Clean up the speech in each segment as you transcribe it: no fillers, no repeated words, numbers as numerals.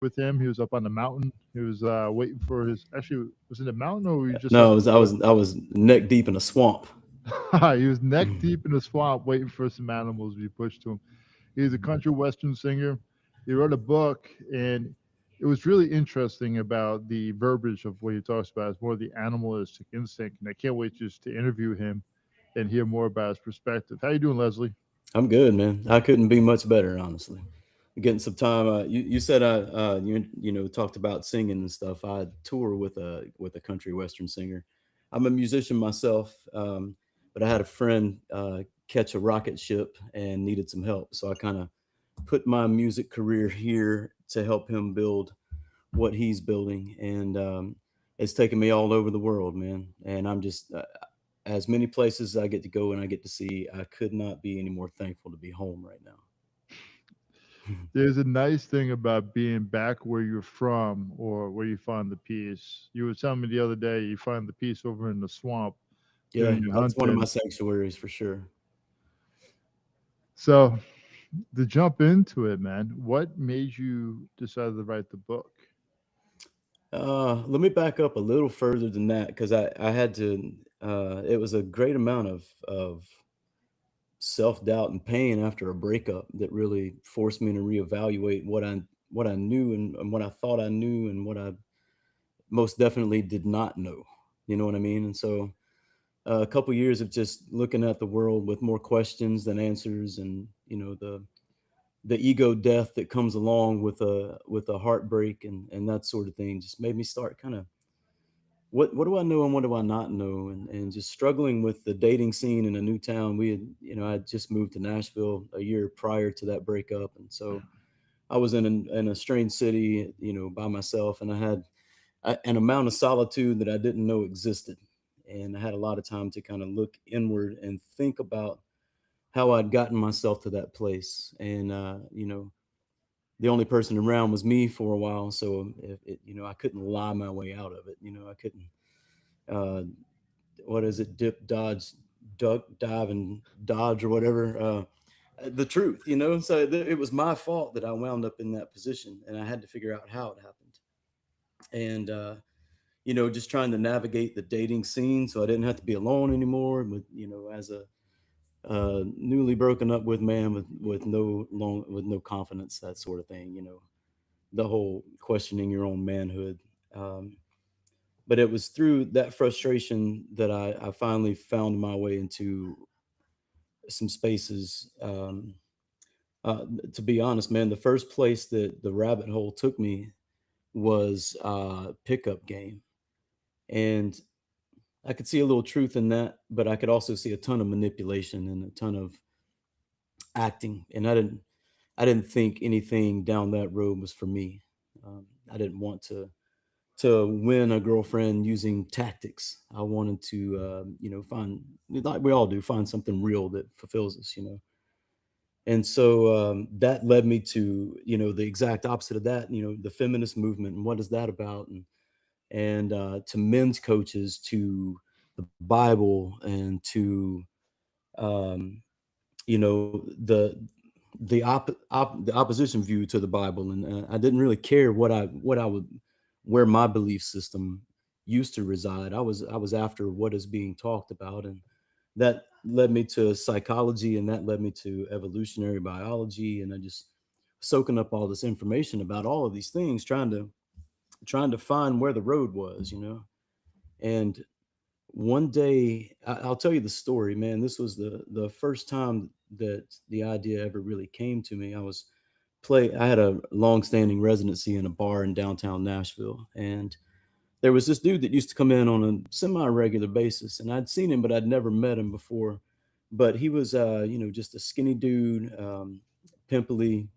with him. He was up on the mountain. He was waiting for his. Actually, was it a mountain or were you just on No, the road? I was neck deep in a swamp. He was neck deep in the swamp waiting for some animals to be pushed to him. He's a country western singer. He wrote a book, and it was really interesting about the verbiage of what he talks about. It's more the animalistic instinct, and I can't wait just to interview him and hear more about his perspective. How you doing, Leslie? I'm good, man. I couldn't be much better, honestly. Getting some time. You said talked about singing and stuff. I tour with a country western singer. I'm a musician myself, but I had a friend catch a rocket ship and needed some help, so I kind of put my music career here to help him build what he's building, and it's taken me all over the world, man. And I'm just as many places I get to go and I get to see. I could not be any more thankful to be home right now. There's a nice thing about being back where you're from or where you find the peace. You were telling me the other day you find the peace over in the swamp Yeah, doing your that's one of my hunting. sanctuaries for sure. So to jump into it, man, what made you decide to write the book? Let me back up a little further than that because I had to. It was a great amount of self doubt and pain after a breakup that really forced me to reevaluate what I knew and what I thought I knew and what I most definitely did not know. You know what I mean? And so a couple years of just looking at the world with more questions than answers, and the ego death that comes along with a heartbreak and that sort of thing just made me start kind of what do I know and what do I not know, and just struggling with the dating scene in a new town. We had I had just moved to Nashville a year prior to that breakup, and so I was in a strange city, by myself, and I had an amount of solitude that I didn't know existed, and I had a lot of time to kind of look inward and think about how I'd gotten myself to that place, and the only person around was me for a while, so I couldn't lie my way out of it. I couldn't uh, what is it, dip, dodge, duck, dive, and dodge or whatever. The truth, so it was my fault that I wound up in that position, and I had to figure out how it happened. And just trying to navigate the dating scene so I didn't have to be alone anymore. With as a newly broken up with man with no confidence, that sort of thing. The whole questioning your own manhood. Um, but it was through that frustration that I finally found my way into some spaces. To be honest, man, the first place that the rabbit hole took me was pickup game, and I could see a little truth in that, but I could also see a ton of manipulation and a ton of acting, and I didn't think anything down that road was for me. I didn't want to win a girlfriend using tactics. I wanted to, find, like we all do, find something real that fulfills us. And so that led me to, the exact opposite of that. The feminist movement and what is that about, and to men's coaches, to the Bible, and to um, the opposition view to the Bible, and I didn't really care what I would where my belief system used to reside. I was after what is being talked about, and that led me to psychology, and that led me to evolutionary biology, and I just soaking up all this information about all of these things, trying to find where the road was. And one day, I'll tell you the story, man. This was the first time that the idea ever really came to me. I had a long-standing residency in a bar in downtown Nashville, and there was this dude that used to come in on a semi-regular basis, and I'd seen him, but I'd never met him before. But he was, just a skinny dude, pimply,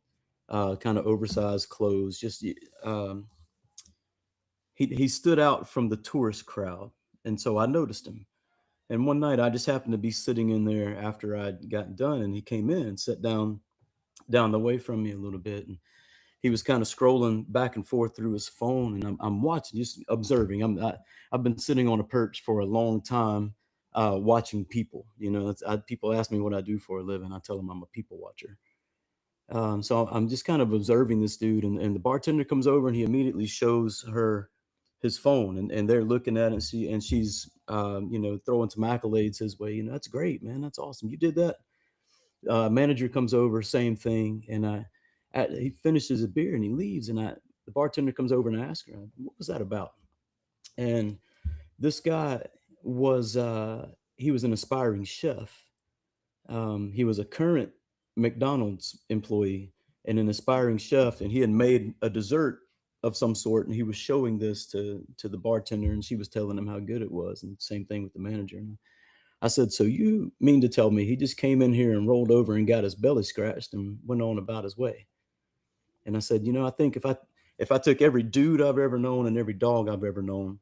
kind of oversized clothes. Just he stood out from the tourist crowd, and so I noticed him. And one night I just happened to be sitting in there after I'd gotten done, and he came in and sat down the way from me a little bit, and he was kind of scrolling back and forth through his phone, and I'm watching, just observing. I've been sitting on a perch for a long time, watching people. People ask me what I do for a living. I tell them I'm a people watcher, So I'm just kind of observing this dude, and the bartender comes over and he immediately shows her his phone, and they're looking at it, and she's throwing some accolades his way. That's great, man. That's awesome. You did that. Manager comes over, same thing, and he finishes a beer and he leaves, and the bartender comes over and asks her, "What was that about?" And this guy was he was an aspiring chef. He was a current McDonald's employee and an aspiring chef, and he had made a dessert of some sort, and he was showing this to the bartender, and she was telling him how good it was, and same thing with the manager. And I said, "So you mean to tell me he just came in here and rolled over and got his belly scratched and went on about his way?" And I said, I think if I took every dude I've ever known and every dog I've ever known,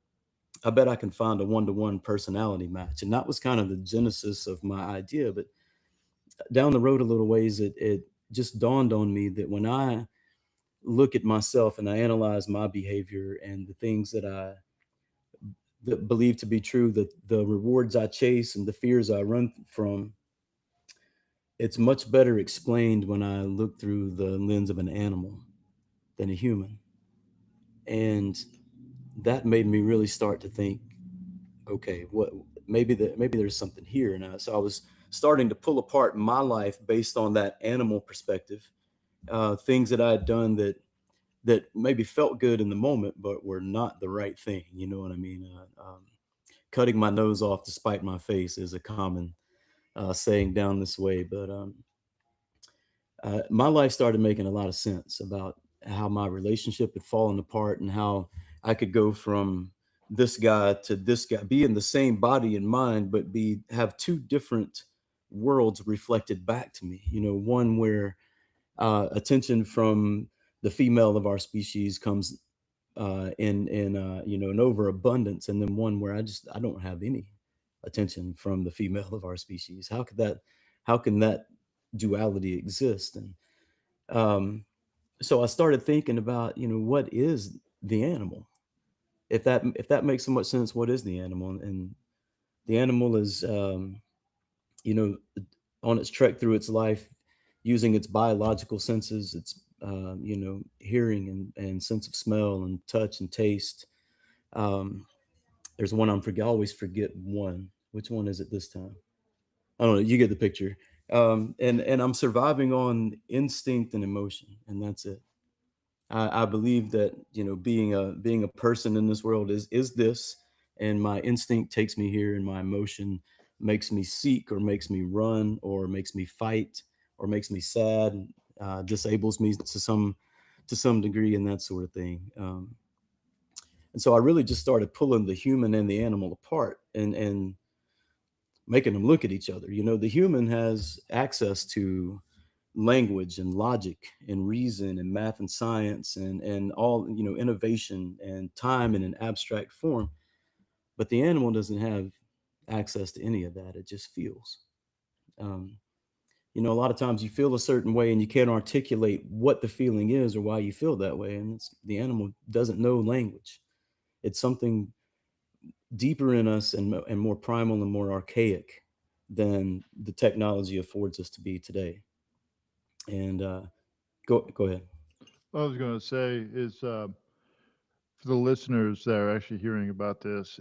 I bet I can find a one-to-one personality match." And that was kind of the genesis of my idea. But down the road a little ways, it just dawned on me that when I look at myself and I analyze my behavior and the things that believe to be true, that the rewards I chase and the fears I run from, it's much better explained when I look through the lens of an animal than a human. And that made me really start to think, okay, what maybe there's something here. And so I was starting to pull apart my life based on that animal perspective, things that I had done that maybe felt good in the moment, but were not the right thing. You know what I mean? Cutting my nose off to spite my face is a common saying down this way. But my life started making a lot of sense about how my relationship had fallen apart and how I could go from this guy to this guy, be in the same body and mind, but be have two different worlds reflected back to me. One where attention from the female of our species comes in an overabundance, and then one where I don't have any attention from the female of our species. How can that duality exist? And so I started thinking about, what is the animal? If that makes so much sense, what is the animal? And the animal is, you know, on its trek through its life, using its biological senses, its hearing and sense of smell and touch and taste. Um, there's one I always forget one. Which one is it this time? I don't know. You get the picture. And I'm surviving on instinct and emotion, and that's it. I believe that being a person in this world is this, and my instinct takes me here, and my emotion makes me seek, or makes me run, or makes me fight, or makes me sad, disables me to some degree, and that sort of thing. And so I really just started pulling the human and the animal apart, and making them look at each other. The human has access to language and logic and reason and math and science and all innovation and time in an abstract form, but the animal doesn't have access to any of that. It just feels. um, a lot of times you feel a certain way and you can't articulate what the feeling is or why you feel that way, and the animal doesn't know language. It's something deeper in us, and more primal and more archaic than the technology affords us to be today. And go ahead. What I was going to say is, for the listeners that are actually hearing about this,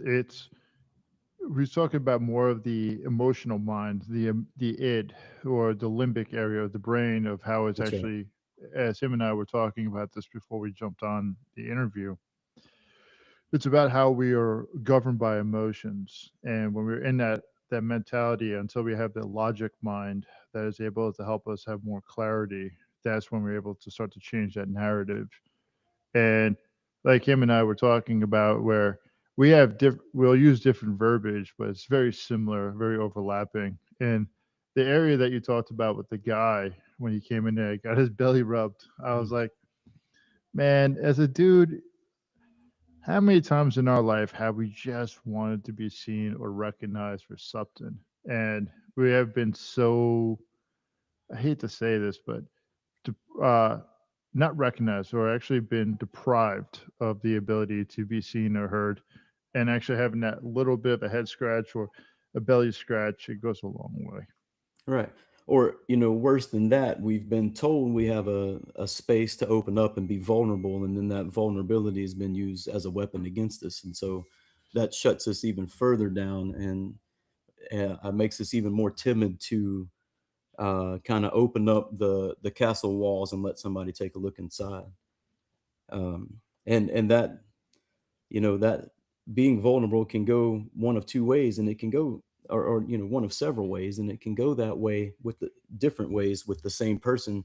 we're talking about more of the emotional mind, the id, or the limbic area of the brain, of how it's That's right. actually, as him and I were talking about this before we jumped on the interview. It's about how we are governed by emotions, and when we're in that mentality, until we have the logic mind that is able to help us have more clarity, that's when we're able to start to change that narrative. And like him and I were talking about, where we'll use different verbiage, but it's very similar, very overlapping. And the area that you talked about with the guy when he came in there, got his belly rubbed. I was Mhm. like, man, as a dude, how many times in our life have we just wanted to be seen or recognized for something? And we have been so, I hate to say this, but uh, not recognized, or actually been deprived of the ability to be seen or heard. And actually having that little bit of a head scratch or a belly scratch, it goes a long way. Right. or worse than that, we've been told we have a space to open up and be vulnerable, and then that vulnerability has been used as a weapon against us, and so that shuts us even further down, and makes us even more timid to kind of open up the castle walls and let somebody take a look inside. And that that being vulnerable can go one of two ways, and it can go, or one of several ways, and it can go that way with the different ways with the same person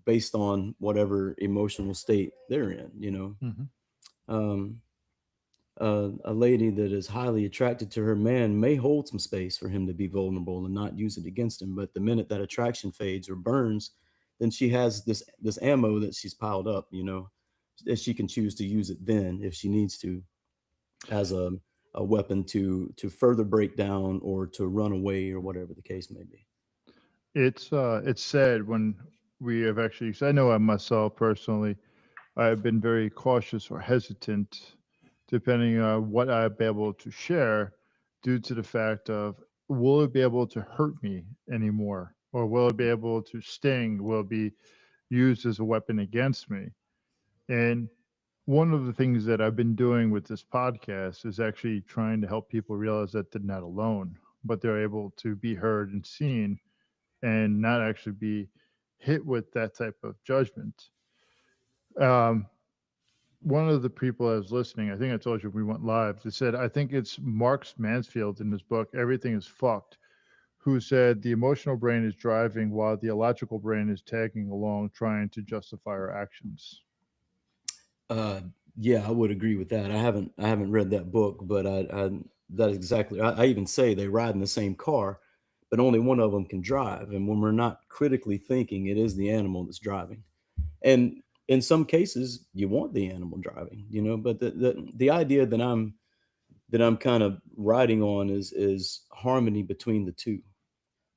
based on whatever emotional state they're in. Hmm. um, a lady that is highly attracted to her man may hold some space for him to be vulnerable and not use it against him, but the minute that attraction fades or burns, then she has this ammo that she's piled up, that she can choose to use it then if she needs to, as a weapon to further break down or to run away or whatever the case may be. It's sad when we have actually. 'Cause I know I myself personally, I've been very cautious or hesitant, depending on what I'll be able to share, due to the fact of will it be able to hurt me anymore, or will it be able to sting? Will it be used as a weapon against me? And one of the things that I've been doing with this podcast is actually trying to help people realize that they're not alone, but they're able to be heard and seen and not actually be hit with that type of judgment. Um, One of the people I was listening, I think I told you we went live, they said, I think it's Marx Mansfield in his book, Everything is Fucked, who said the emotional brain is driving while the illogical brain is tagging along trying to justify our actions. Uh, yeah, I would agree with that. I haven't read that book, but I that exactly. I even say they ride in the same car, but only one of them can drive. And when we're not critically thinking, it is the animal that's driving. And in some cases, you want the animal driving, But the idea that I'm kind of riding on is harmony between the two.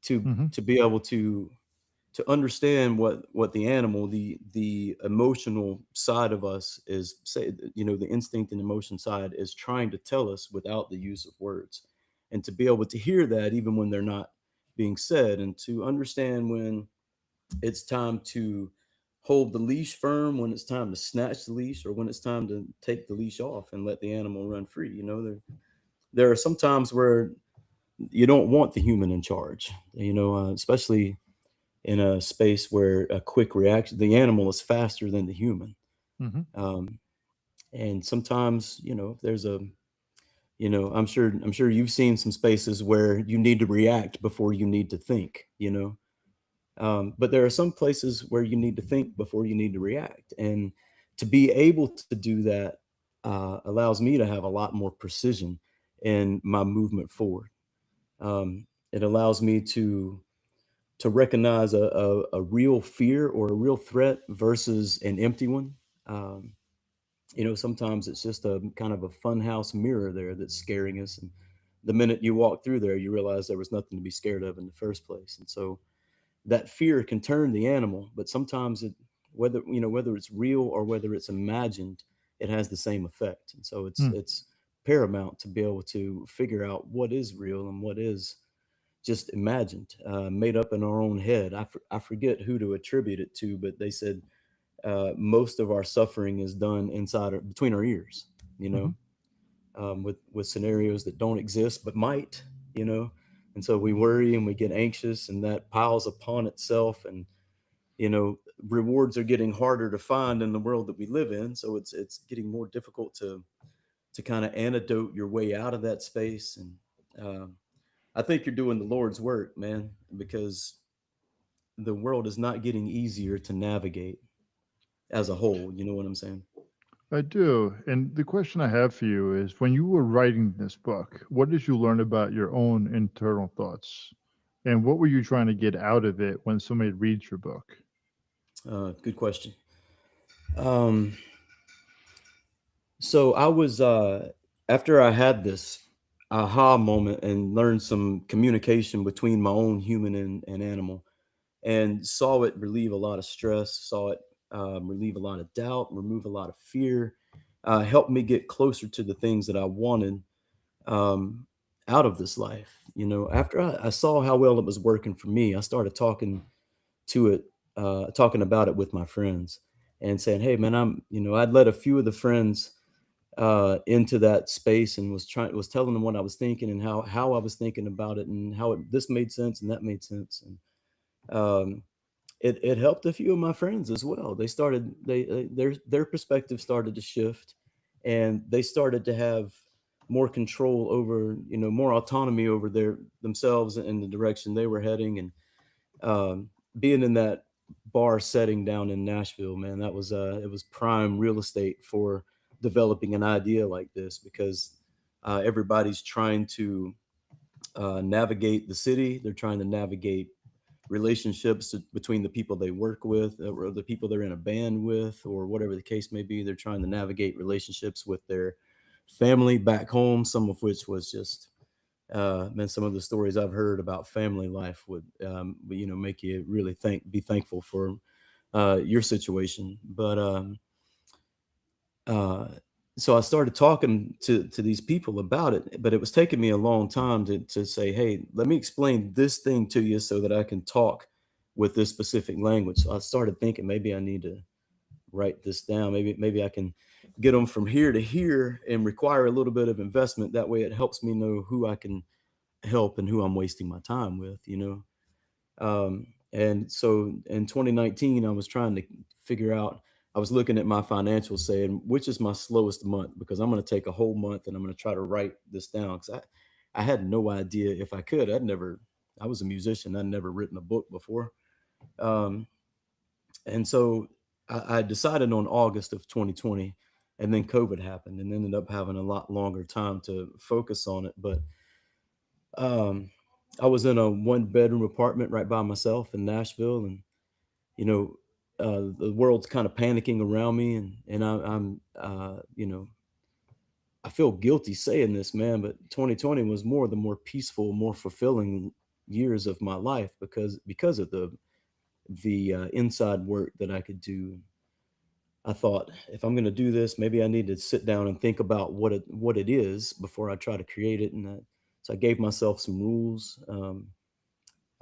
Hmm. To be able to understand what the animal, the emotional side of us is, say, the instinct and emotion side is trying to tell us without the use of words, and to be able to hear that even when they're not being said, and to understand when it's time to hold the leash firm, when it's time to snatch the leash, or when it's time to take the leash off and let the animal run free. There are some times where you don't want the human in charge, especially in a space where a quick reaction, the animal is faster than the human. Hmm. Um, and sometimes, if there's I'm sure you've seen some spaces where you need to react before you need to think. But there are some places where you need to think before you need to react. And to be able to do that allows me to have a lot more precision in my movement forward. It allows me to recognize a real fear or a real threat versus an empty one. Um, Sometimes it's just a kind of a funhouse mirror there that's scaring us. And the minute you walk through there, you realize there was nothing to be scared of in the first place. And so that fear can turn the animal, but sometimes whether it's real or whether it's imagined, it has the same effect. And so it's paramount to be able to figure out what is real and what is just imagined, made up in our own head. I forget who to attribute it to, but they said most of our suffering is done inside or between our ears, you Hmm. know, with scenarios that don't exist but might, you know. And so we worry and we get anxious, and that piles upon itself. And you know, rewards are getting harder to find in the world that we live in. So it's getting more difficult to kind of antidote your way out of that space. And um, I think you're doing the Lord's work, man, because the world is not getting easier to navigate as a whole. You know what I'm saying? I do. And the question I have for you is when you were writing this book, what did you learn about your own internal thoughts? And what were you trying to get out of it when somebody reads your book? Good question. Um, so I was after I had this aha moment and learned some communication between my own human and animal, and saw it relieve a lot of stress, saw it relieve a lot of doubt, remove a lot of fear, helped me get closer to the things that I wanted. Um, out of this life. After I saw how well it was working for me, I started to it, talking about it with my friends and saying, "Hey, man, I'd let a few of the friends into that space and was telling them what I was thinking and how I was thinking about it and how this made sense and that made sense." And it helped a few of my friends as well. Their perspective started to shift, and they started to have more control over, more autonomy over themselves and the direction they were heading. And being in that bar setting down in Nashville, man, it was prime real estate for developing an idea like this, because everybody's trying to navigate the city. They're trying to navigate relationships between the people they work with, or the people they're in a band with, or whatever the case may be. They're trying to navigate relationships with their family back home, some of which was just man, some of the stories I've heard about family life would make you really be thankful for your situation. But uh, so I started talking to these people about it, but it was taking me a long time to say, "Hey, let me explain this thing to you so that I can talk with this specific language." So I started thinking, maybe I need to write this down. Maybe I can get them from here to here and require a little bit of investment. That way, it helps me know who I can help and who I'm wasting my time with. And so in 2019, I was trying to figure out, I was looking at my financials saying, which is my slowest month, because I'm going to take a whole month and I'm going to try to write this down. Because I had no idea if I could. I was a musician. I'd never written a book before. Um, and so I decided on August of 2020, and then COVID happened and ended up having a lot longer time to focus on it. But um, I was in a one bedroom apartment right by myself in Nashville, and you know, the world's kind of panicking around me, and I'm I feel guilty saying this, man, but 2020 was the more peaceful, more fulfilling years of my life, because of the inside work that I could do. I thought, if I'm going to do this, maybe I need to sit down and think about what it is before I try to create it. And so I gave myself some rules.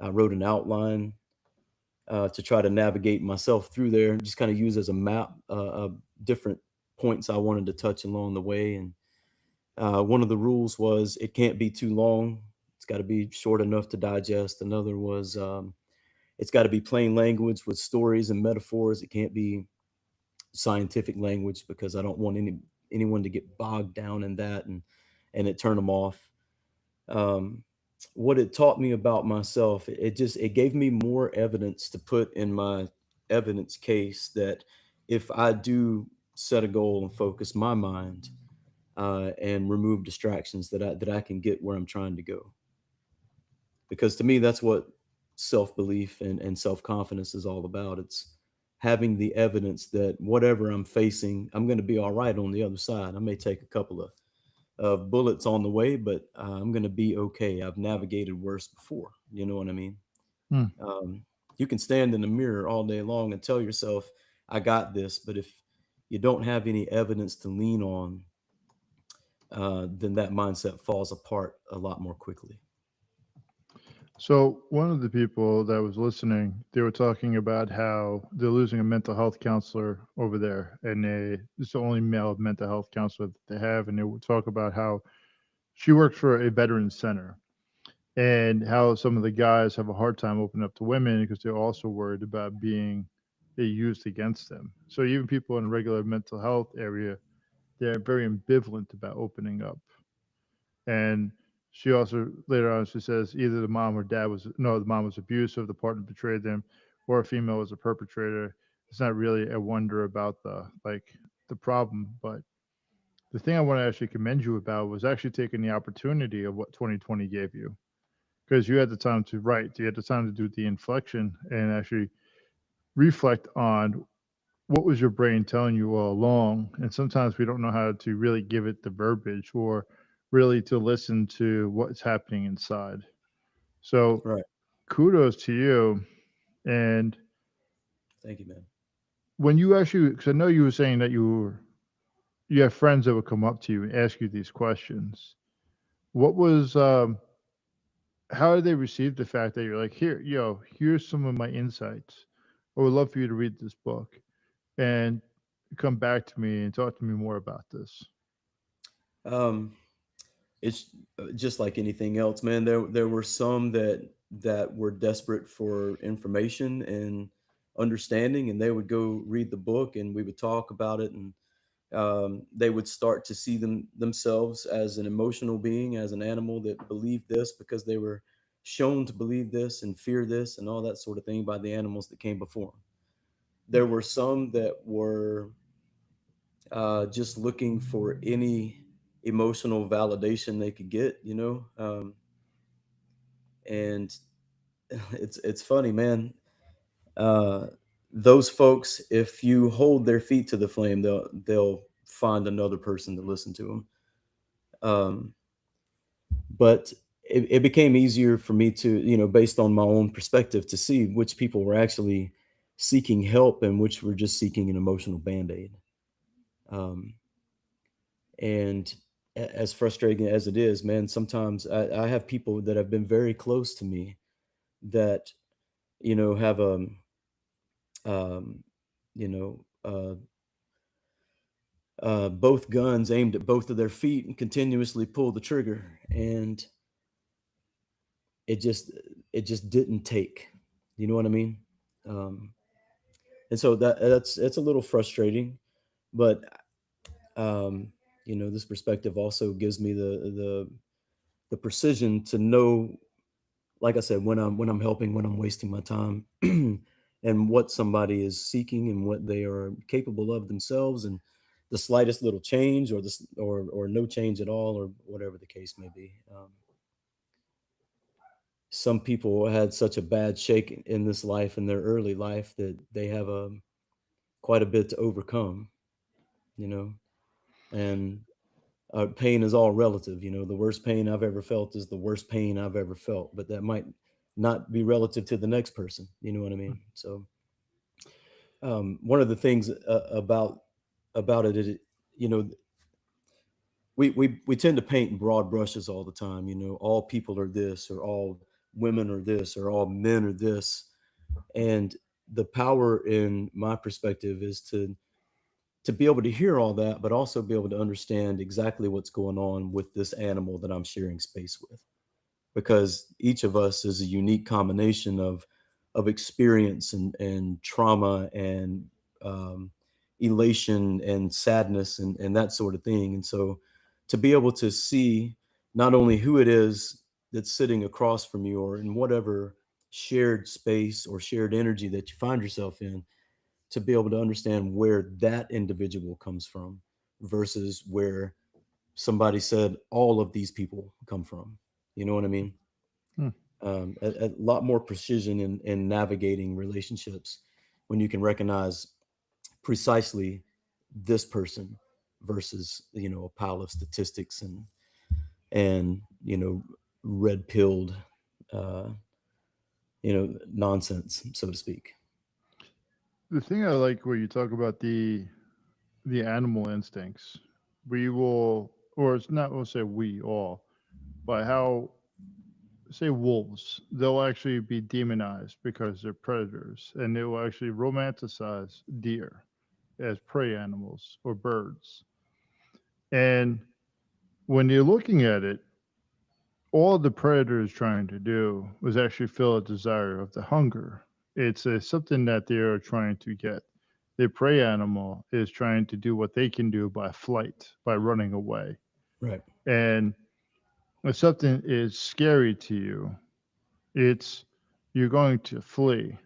I wrote an outline to try to navigate myself through there, and just kind of use as a map of different points I wanted to touch along the way. And one of the rules was it can't be too long. It's got to be short enough to digest. Another was it's got to be plain language with stories and metaphors. It can't be scientific language, because I don't want anyone to get bogged down in that and it turn them off. Um, what it taught me about myself, it gave me more evidence to put in my evidence case, that if I do set a goal and focus my mind and remove distractions, that I can get where I'm trying to go. Because to me, that's what self belief and self confidence is all about. It's having the evidence that whatever I'm facing, I'm going to be all right on the other side. I may take a couple of bullets on the way, but I'm going to be okay. I've navigated worse before. You know what I mean? Hmm. Um, you can stand in the mirror all day long and tell yourself, I got this. But if you don't have any evidence to lean on, then that mindset falls apart a lot more quickly. So one of the people that was listening, they were talking about how they're losing a mental health counselor over there, and it's the only male mental health counselor that they have, and they would talk about how she works for a veterans center, and how some of the guys have a hard time opening up to women because they're also worried about being used against them. So even people in a regular mental health area, they're very ambivalent about opening up. And she also later on she says either the mom or dad was no, the mom was abusive, the partner betrayed them, or a female was a perpetrator. It's not really a wonder about the problem, but the thing I want to actually commend you about was actually taking the opportunity of what 2020 gave you, because you had the time to write, you had the time to do the inflection and actually reflect on what was your brain telling you all along. And sometimes we don't know how to really give it the verbiage or really to listen to what's happening inside. So Right. kudos to you. And Thank you, man. when you actually, because I know you were saying that you have friends that would come up to you and ask you these questions. what was how did they receive the fact that you're like, here, yo, here's some of my insights. I would love for you to read this book and come back to me and talk to me more about this. Um, it's just like anything else, man. There were some that were desperate for information and understanding, and they would go read the book, and we would talk about it, and they would start to see themselves as an emotional being, as an animal that believed this because they were shown to believe this and fear this and all that sort of thing by the animals that came before them. There were some that were just looking for any emotional validation they could get, and it's funny, man. Uh, those folks, if you hold their feet to the flame, they'll find another person to listen to them. Um, but it became easier for me to, based on my own perspective, to see which people were actually seeking help and which were just seeking an emotional band-aid. Um, and as frustrating as it is, man, sometimes I have people that have been very close to me that, have um, you know, both guns aimed at both of their feet and continuously pull the trigger, and it just it just didn't take. You know what I mean? Um, and so that's a little frustrating, but um, this perspective also gives me the precision to know, like I said, when I'm helping, when I'm wasting my time, and what somebody is seeking and what they are capable of themselves, and the slightest little change or this or no change at all, or whatever the case may be. Some people had such a bad shake in this life, in their early life, that they have quite a bit to overcome, you know, and pain is all relative. The worst pain I've ever felt is the worst pain I've ever felt, but that might not be relative to the next person. You know what I mean? So one of the things about it is, you know, we tend to paint in broad brushes all the time. All people are this, or all women are this, or all men are this, and the power, in my perspective, is to be able to hear all that, but also be able to understand exactly what's going on with this animal that I'm sharing space with, because each of us is a unique combination of experience and trauma and um, elation and sadness and that sort of thing. And so to be able to see not only who it is that's sitting across from you, or in whatever shared space or shared energy that you find yourself in, to be able to understand where that individual comes from versus where somebody said all of these people come from. You know what I mean? Hmm. A lot more precision in navigating relationships when you can recognize precisely this person versus, a pile of statistics and red pilled uh, nonsense, so to speak. The thing I like where you talk about the animal instincts, we will, or it's not, we'll say we all, but how, say wolves, they'll actually be demonized because they're predators, and they will actually romanticize deer as prey animals or birds. And when you're looking at it, all the predator is trying to do was actually fill a desire of the hunger. It's something that they are trying to get. The prey animal is trying to do what they can do by flight, by running away. Right. And if something is scary to you, it's you're going to flee.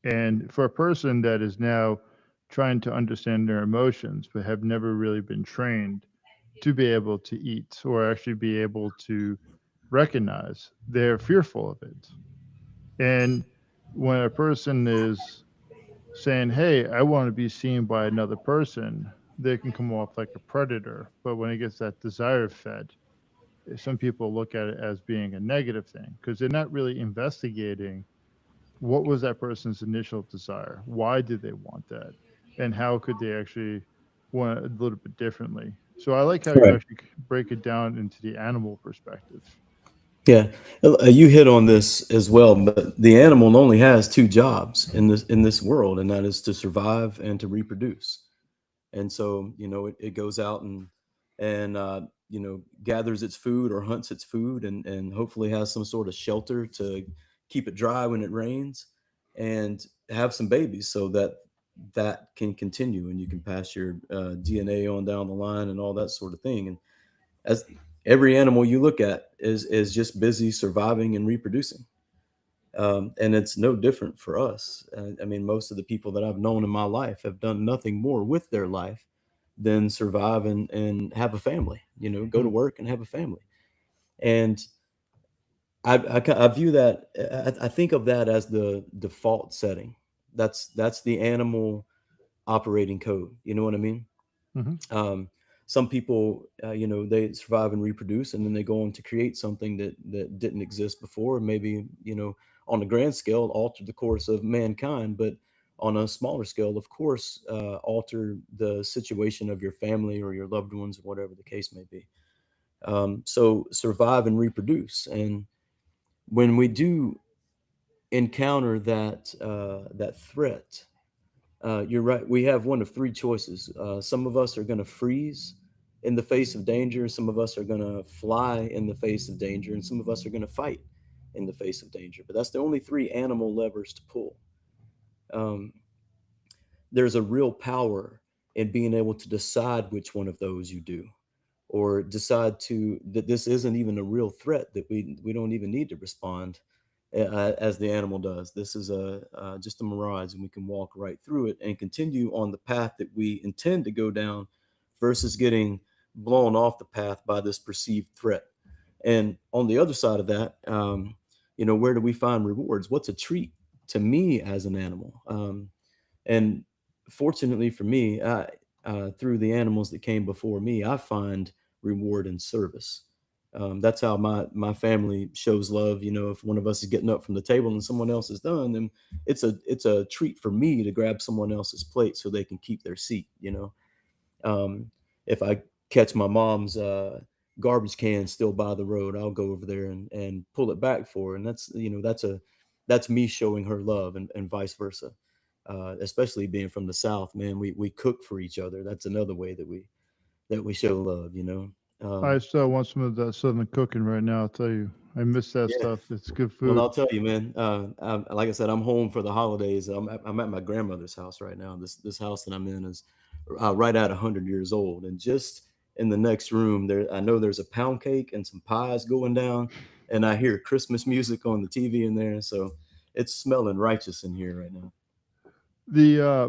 And for a person that is now trying to understand their emotions but have never really been trained to be able to eat or actually be able to recognize, they're fearful of it. And when a person is saying, hey, I want to be seen by another person, they can come off like a predator. But when it gets that desire fed, some people look at it as being a negative thing because they're not really investigating what was that person's initial desire? Why did they want that? And how could they actually want it a little bit differently? So I like how you Right. actually break it down into the animal perspective. Yeah, you hit on this as well, but the animal only has two jobs in this world, and that is to survive and to reproduce. And so, it goes out and gathers its food or hunts its food, and hopefully has some sort of shelter to keep it dry when it rains, and have some babies so that that can continue, and you can pass your DNA on down the line and all that sort of thing. And as every animal you look at is just busy surviving and reproducing. And it's no different for us. I mean, most of the people that I've known in my life have done nothing more with their life than survive and have a family, go to Mm. work and have a family. And I view that, I think of that as the default setting. That's the animal operating code. You know what I mean? Hmm. Um, some people, they survive and reproduce, and then they go on to create something that didn't exist before, maybe, on a grand scale, alter the course of mankind, but on a smaller scale, of course, alter the situation of your family or your loved ones, whatever the case may be. So survive and reproduce, and when we do encounter that threat, you're right. We have one of three choices. Some of us are going to freeze in the face of danger. Some of us are going to fly in the face of danger. And some of us are going to fight in the face of danger. But that's the only three animal levers to pull. Um, there's a real power in being able to decide which one of those you do, or decide that this isn't even a real threat, that we don't even need to respond as the animal does. This is just a mirage, and we can walk right through it and continue on the path that we intend to go down, versus getting blown off the path by this perceived threat. And on the other side of that, where do we find rewards? What's a treat to me as an animal? And fortunately for me, through the animals that came before me, I find reward in service. That's how my family shows love. If one of us is getting up from the table and someone else is done, then it's a treat for me to grab someone else's plate so they can keep their seat. If I catch my mom's garbage can still by the road, I'll go over there and pull it back for her. And that's me showing her love, and vice versa. Especially being from the South, man, we cook for each other. That's another way that we show love. I Um, still want some of that southern cooking right now. I'll tell you, I miss that yeah. stuff. It's good Well, food. I'll tell you, man. Like I said, I'm home for the holidays. I'm at my grandmother's house right now. This house that I'm in is right at 100 years old, and just in the next room, there I know there's a pound cake and some pies going down, and I hear Christmas music on the TV in there. So it's smelling righteous in here right now. The uh,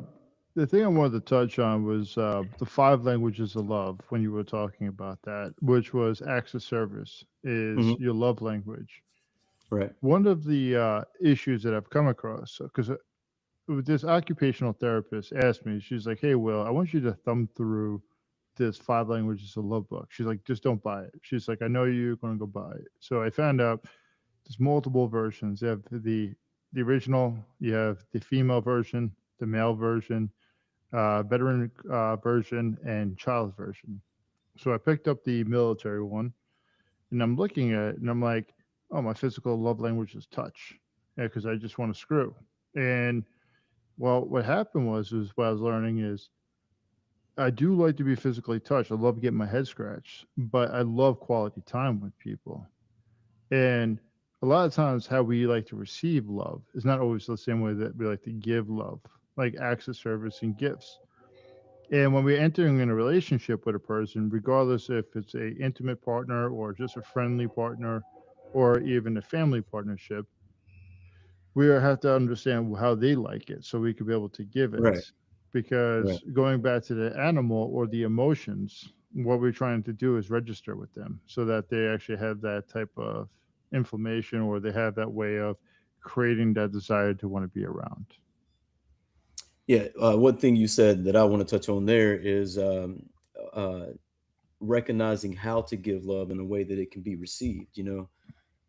the thing I wanted to touch on was the five languages of love. When you were talking about that, which was acts of service, is Hmm. your love language. Right. One of the issues that I've come across, because this occupational therapist asked me, she's like, "Hey, Will, I want you to thumb through this five languages of love book." She's like, "Just don't buy it." She's like, "I know you're going to go buy it." So I found out there's multiple versions. You have the original, you have the female version, the male version, veteran version, and child version. So I picked up the military one, and I'm looking at it, and I'm like, "Oh, my physical love language is touch," yeah, because I just want to screw. And well, what happened was what I was learning is I do like to be physically touched. I love getting my head scratched, but I love quality time with people. And a lot of times, how we like to receive love is not always the same way that we like to give love, like acts of service and gifts. And when we're entering in a relationship with a person, regardless if it's a intimate partner or just a friendly partner or even a family partnership, we have to understand how they like it so we can be able to give Right. it. Because Right. going back to the animal or the emotions, what we're trying to do is register with them so that they actually have that type of inflammation or they have that way of creating that desire to want to be around. Yeah. One thing you said that I want to touch on there is uh, recognizing how to give love in a way that it can be received.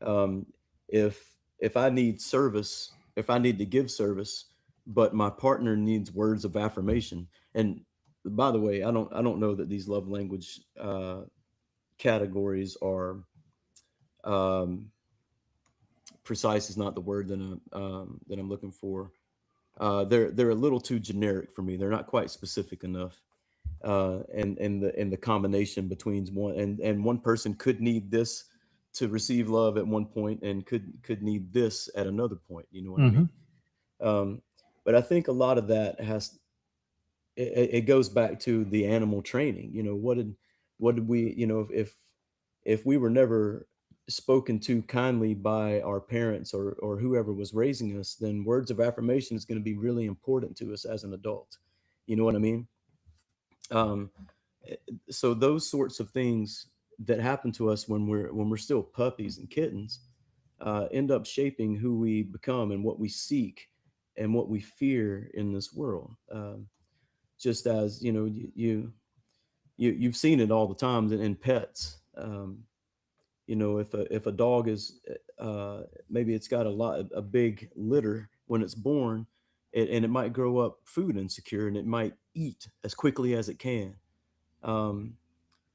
Um, if I need service, if I need to give service, but my partner needs words of affirmation, and by the way, I don't know that these love language categories are um, precise is not the word that I'm looking for. They're a little too generic for me. They're not quite specific enough. And the combination between one person could need this to receive love at one point, and could need this at another point. You know what I Hmm. mean? Um, but I think a lot of that it goes back to the animal training. What did we, if we were never spoken to kindly by our parents, or whoever was raising us, then words of affirmation is going to be really important to us as an adult. You know what I mean? um, eh, so those sorts of things that happen to us when we're still puppies and kittens end up shaping who we become, and what we seek, and what we fear in this world. Just as you've seen it all the time in pets. If a dog is maybe it's got a big litter when it's born, and it might grow up food insecure, and it might eat as quickly as it can. um,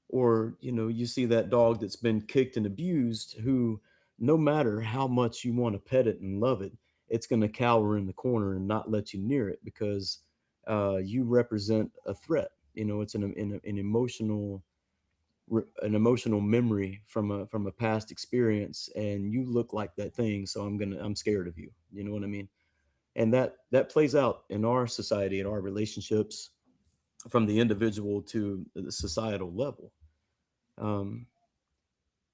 or you see that dog that's been kicked and abused, who, no matter how much you want to pet it and love it, it's going to cower in the corner and not let you near it, because you represent a threat. It's an emotional memory from a past experience, and you look like that thing, so I'm scared of you. You know what I mean? And that plays out in our society, in our relationships, from the individual to the societal level. um,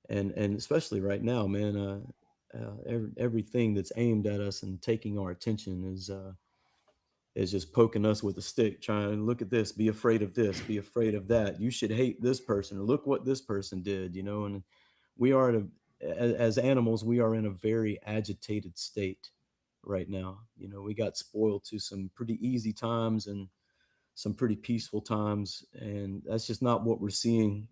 and especially right now, man, everything that's aimed at us and taking our attention is just poking us with a stick, trying to look at this, be afraid of this, be afraid of that. You should hate this person, or look what this person did, and we are as animals, we are in a very agitated state right now. We got spoiled to some pretty easy times and some pretty peaceful times, and that's just not what we're seeing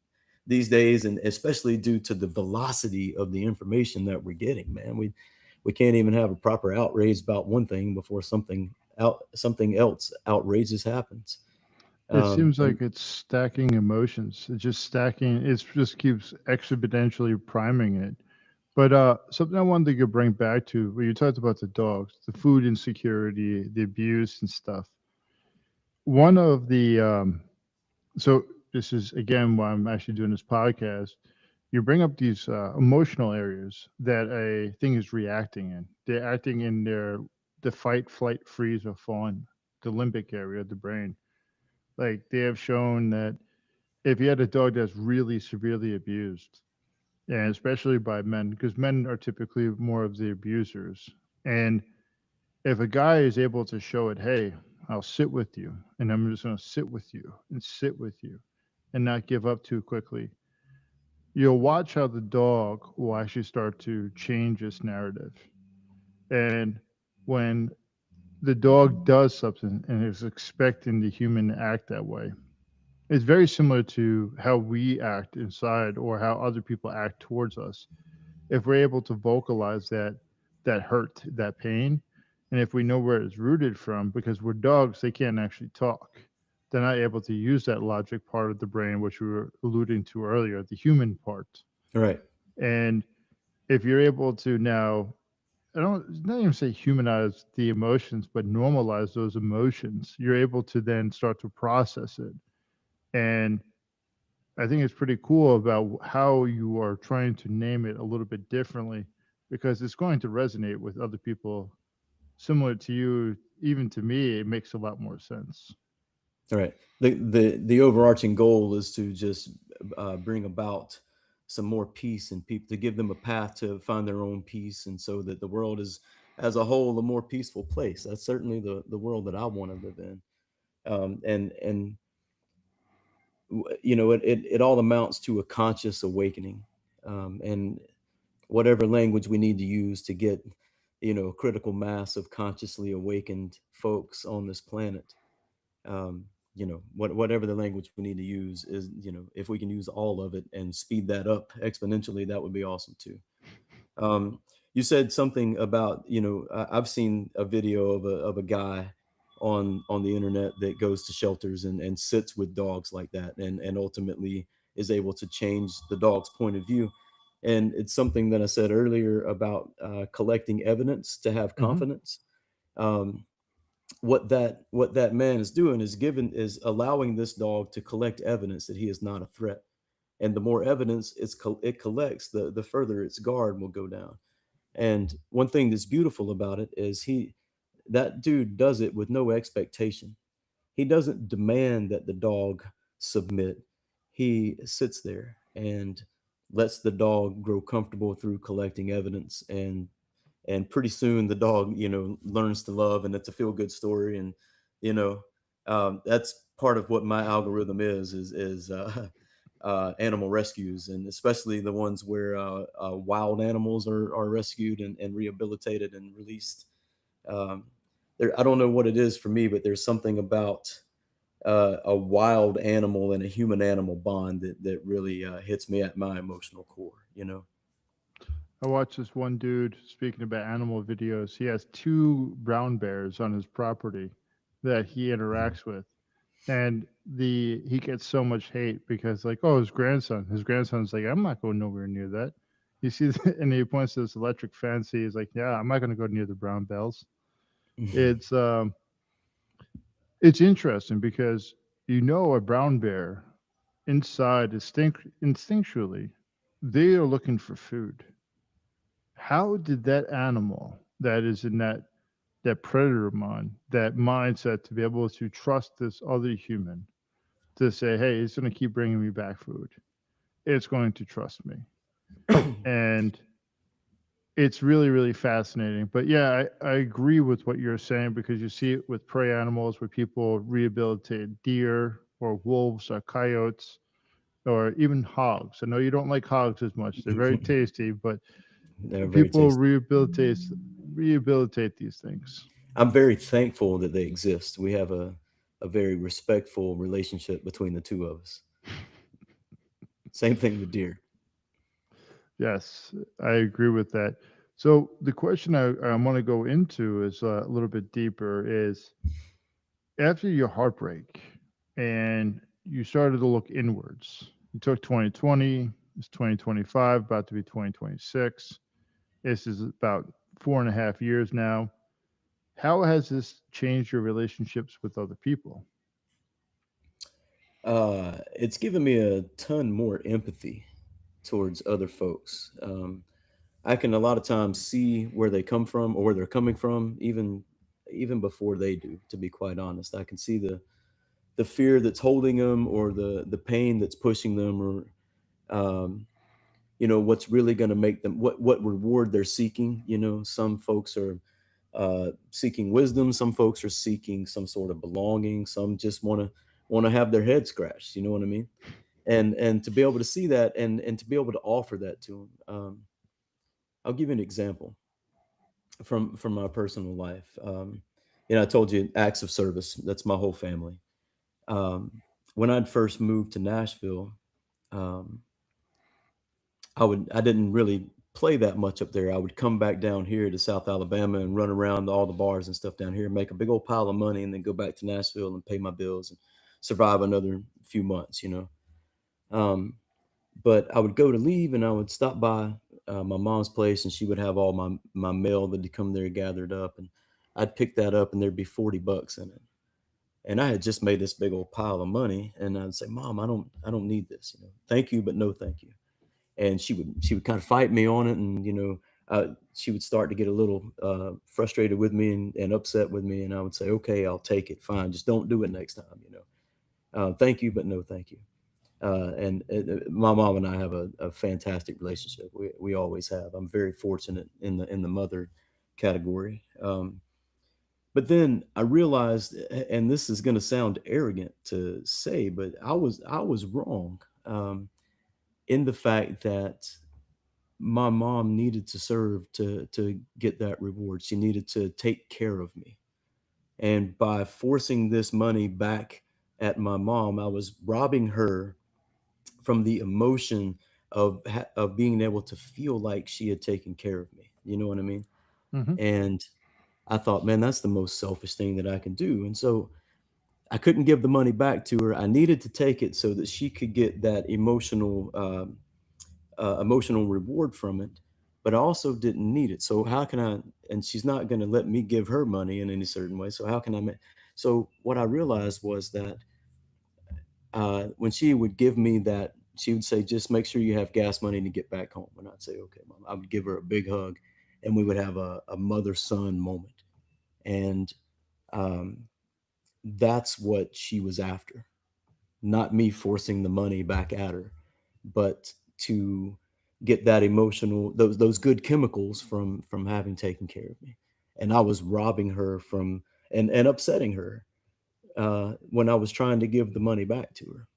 these days. And especially due to the velocity of the information that we're getting, man, we can't even have a proper outrage about one thing before something else outrageous happens. It seems And like it's stacking emotions. It's just stacking. It just keeps exponentially priming it. But something I wanted to bring back to, when you talked about the dogs, the food insecurity, the abuse and stuff. One of the so this is again why I'm actually doing this podcast. You bring up these emotional areas that a thing is reacting in. They're acting in the fight, flight, freeze, or fawn, the limbic area of the brain. Like they have shown that if you had a dog that's really severely abused, and especially by men, because men are typically more of the abusers, and if a guy is able to show it, hey, I'll sit with you, and I'm just going to sit with you and sit with you, and not give up too quickly, you'll watch how the dog will actually start to change its narrative. And when the dog does something and is expecting the human to act that way, it's very similar to how we act inside or how other people act towards us. If we're able to vocalize that hurt, that pain, and if we know where it's rooted from, because we're dogs, they can't actually talk. They're not able to use that logic part of the brain, which we were alluding to earlier, the human part. right, And if you're able to now, I don't not even say humanize the emotions, but normalize those emotions, you're able to then start to process it. And I think it's pretty cool about how you are trying to name it a little bit differently, because it's going to resonate with other people similar to you. Even to me, it makes a lot more sense. right. The overarching goal is to just bring about some more peace in people, to give them a path to find their own peace, and so that the world is, as a whole, a more peaceful place. That's certainly the world that I want to live in. And it all amounts to a conscious awakening. And whatever language we need to use to get a critical mass of consciously awakened folks on this planet. Whatever the language we need to use is, if we can use all of it and speed that up exponentially, that would be awesome too. um, you said something about, I've seen a video of a guy on the internet that goes to shelters and sits with dogs like that, and ultimately is able to change the dog's point of view. And it's something that I said earlier about collecting evidence to have Hmm. confidence. Um, what that man is doing is allowing this dog to collect evidence that he is not a threat. And the more evidence it collects, the further its guard will go down. And one thing that's beautiful about it is that dude does it with no expectation. He doesn't demand that the dog submit. He sits there and lets the dog grow comfortable through collecting evidence, and pretty soon the dog, learns to love, and it's a feel good story. And you know that's part of what my algorithm is animal rescues, and especially the ones where wild animals are rescued and rehabilitated and released. um, I don't know what it is for me, but there's something about a wild animal and a human animal bond that really hits me at my emotional core. I watched this one dude, speaking about animal videos. He has two brown bears on his property that he interacts with. And he gets so much hate because, like, oh, his grandson's like, I'm not going nowhere near that. He sees and he points to this electric fence. He's like, yeah, I'm not going to go near the brown bells. It's um it's interesting because a brown bear inside instinctually they are looking for food. How did that animal that is in that predator mind, that mindset to be able to trust this other human to say, hey, it's going to keep bringing me back food. It's going to trust me. And it's really, really fascinating. But yeah, I agree with what you're saying because you see it with prey animals where people rehabilitate deer or wolves or coyotes or even hogs. I know you don't like hogs as much. They're very tasty, but They're very people tasty. rehabilitate these things. I'm very thankful that they exist. We have a very respectful relationship between the two of us. Same thing with deer. Yes, I agree with that. So the question I want to go into is a little bit deeper is after your heartbreak and you started to look inwards, you took 2020, it's 2025, about to be 2026. This is about 4.5 years now. How has this changed your relationships with other people? It's given me a ton more empathy towards other folks. I can a lot of times see where they come from or where they're coming from, even before they do. To be quite honest, I can see the fear that's holding them, or the pain that's pushing them, or um, what's really going to make them, what reward they're seeking. Some folks are seeking wisdom, some folks are seeking some sort of belonging, some just want to have their head scratched. You know what I mean? And to be able to see that, and to be able to offer that to them. I'll give you an example from my personal life. I told you acts of service. That's my whole family. When I'd first moved to Nashville, um, I didn't really play that much up there. I would come back down here to South Alabama and run around all the bars and stuff down here, make a big old pile of money, and then go back to Nashville and pay my bills and survive another few months. Um, but I would go to leave, and I would stop by my mom's place, and she would have all my mail that had come there gathered up, and I'd pick that up, and there'd be $40 in it. And I had just made this big old pile of money, and I'd say, "Mom, I don't need this. Thank you, but no, thank you." And she would kind of fight me on it, and she would start to get a little frustrated with me, and upset with me, and I would say, "Okay, I'll take it, fine, just don't do it next time. Thank you, but no thank you." And my mom and I have a fantastic relationship. We always have. I'm very fortunate in the mother category. But then I realized, and this is going to sound arrogant to say, but I was wrong, in the fact that my mom needed to serve to get that reward. She needed to take care of me, and by forcing this money back at my mom, I was robbing her from the emotion of being able to feel like she had taken care of me. You know what I mean? Hmm. And I thought, man, that's the most selfish thing that I can do. And so I couldn't give the money back to her. I needed to take it so that she could get that emotional reward from it, but I also didn't need it. So how can I? And she's not going to let me give her money in any certain way. So how can I? So what I realized was that when she would give me that, she would say, "Just make sure you have gas money to get back home." And I'd say, "Okay, mom." I would give her a big hug, and we would have a mother-son moment. And um, that's what she was after, not me forcing the money back at her, but to get that emotional, those good chemicals from having taken care of me. And I was robbing her from and upsetting her when I was trying to give the money back to her.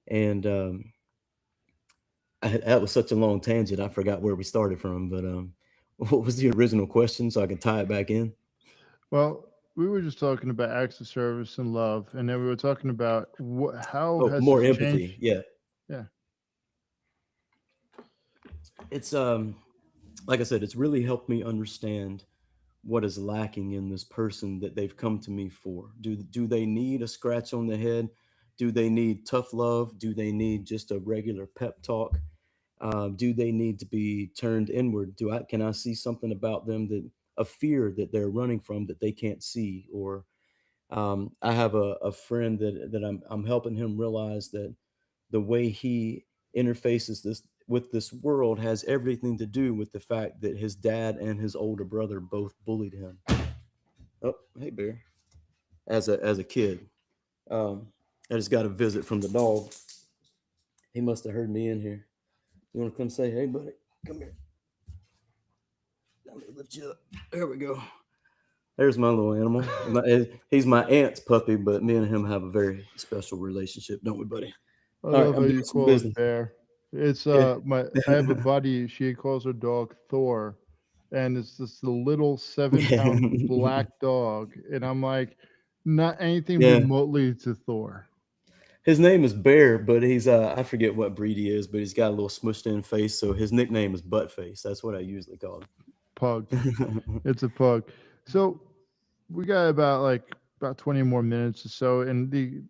And that was such a long tangent. I forgot where we started from, but what was the original question so I can tie it back in? Well, we were just talking about acts of service and love, and then we were talking about how Oh, has more this empathy. changed? Yeah. Yeah. It's like I said, it's really helped me understand what is lacking in this person that they've come to me for. Do they need a scratch on the head? Do they need tough love? Do they need just a regular pep talk? Do they need to be turned inward? Can I see something about them, that a fear that they're running from that they can't see? Or I have a friend that I'm helping him realize that the way he interfaces this with this world has everything to do with the fact that his dad and his older brother both bullied him. Oh, hey bear. As a kid, um, I just got a visit from the dog. He must have heard me in here. You want to come say, "Hey, buddy, come here. Let me lift you up." There we go. There's my little animal. He's my aunt's puppy, but me and him have a very special relationship, don't we, buddy? I All right, love I'm how doing you some call it business. bear. It's Yeah. my I have a buddy, she calls her dog Thor, and it's this the little 7 pound black dog. And I'm like, not anything Yeah. remotely to Thor. His name is Bear, but he's I forget what breed he is, but he's got a little smushed in face, so his nickname is Buttface. That's what I usually call Pug. him. It's a pug. So we got about 20 more minutes or so. And the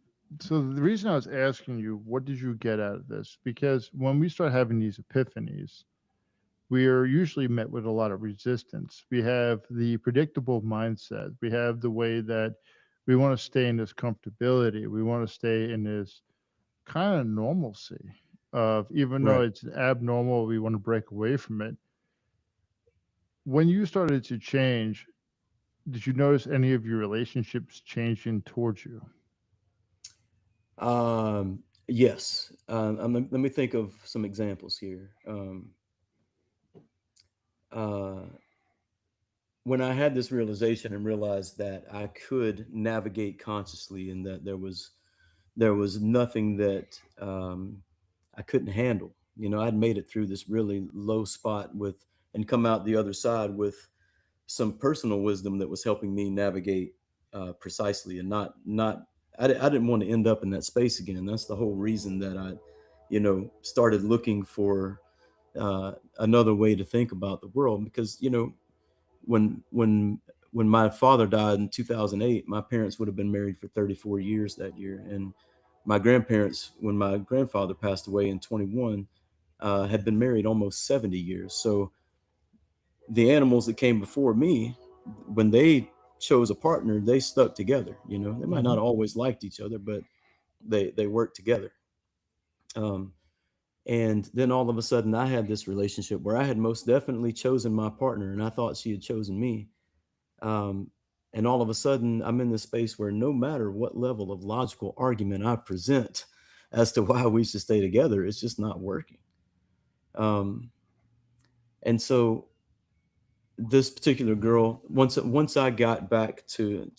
reason I was asking you, what did you get out of this? Because when we start having these epiphanies, we are usually met with a lot of resistance. We have the predictable mindset. We have the way that we want to stay in this comfortability. We want to stay in this kind of normalcy of, even though Right. it's abnormal, we want to break away from it. When you started to change, did you notice any of your relationships changing towards you? Yes. Let me think of some examples here. Uh, when I had this realization and realized that I could navigate consciously, and that there was nothing that I couldn't handle. I'd made it through this really low spot and come out the other side with some personal wisdom that was helping me navigate precisely, and not. I didn't want to end up in that space again. That's the whole reason that I, started looking for another way to think about the world. Because when when when my father died in 2008, my parents would have been married for 34 years that year, and my grandparents, when my grandfather passed away in 21, had been married almost 70 years. So the animals that came before me, when they chose a partner, they stuck together. They might Hmm. not always liked each other, but they worked together. Um, and then all of a sudden, I had this relationship where I had most definitely chosen my partner, and I thought she had chosen me. Um, and all of a sudden, I'm in this space where no matter what level of logical argument I present as to why we should stay together, it's just not working. Um, and so this particular girl, once I got back to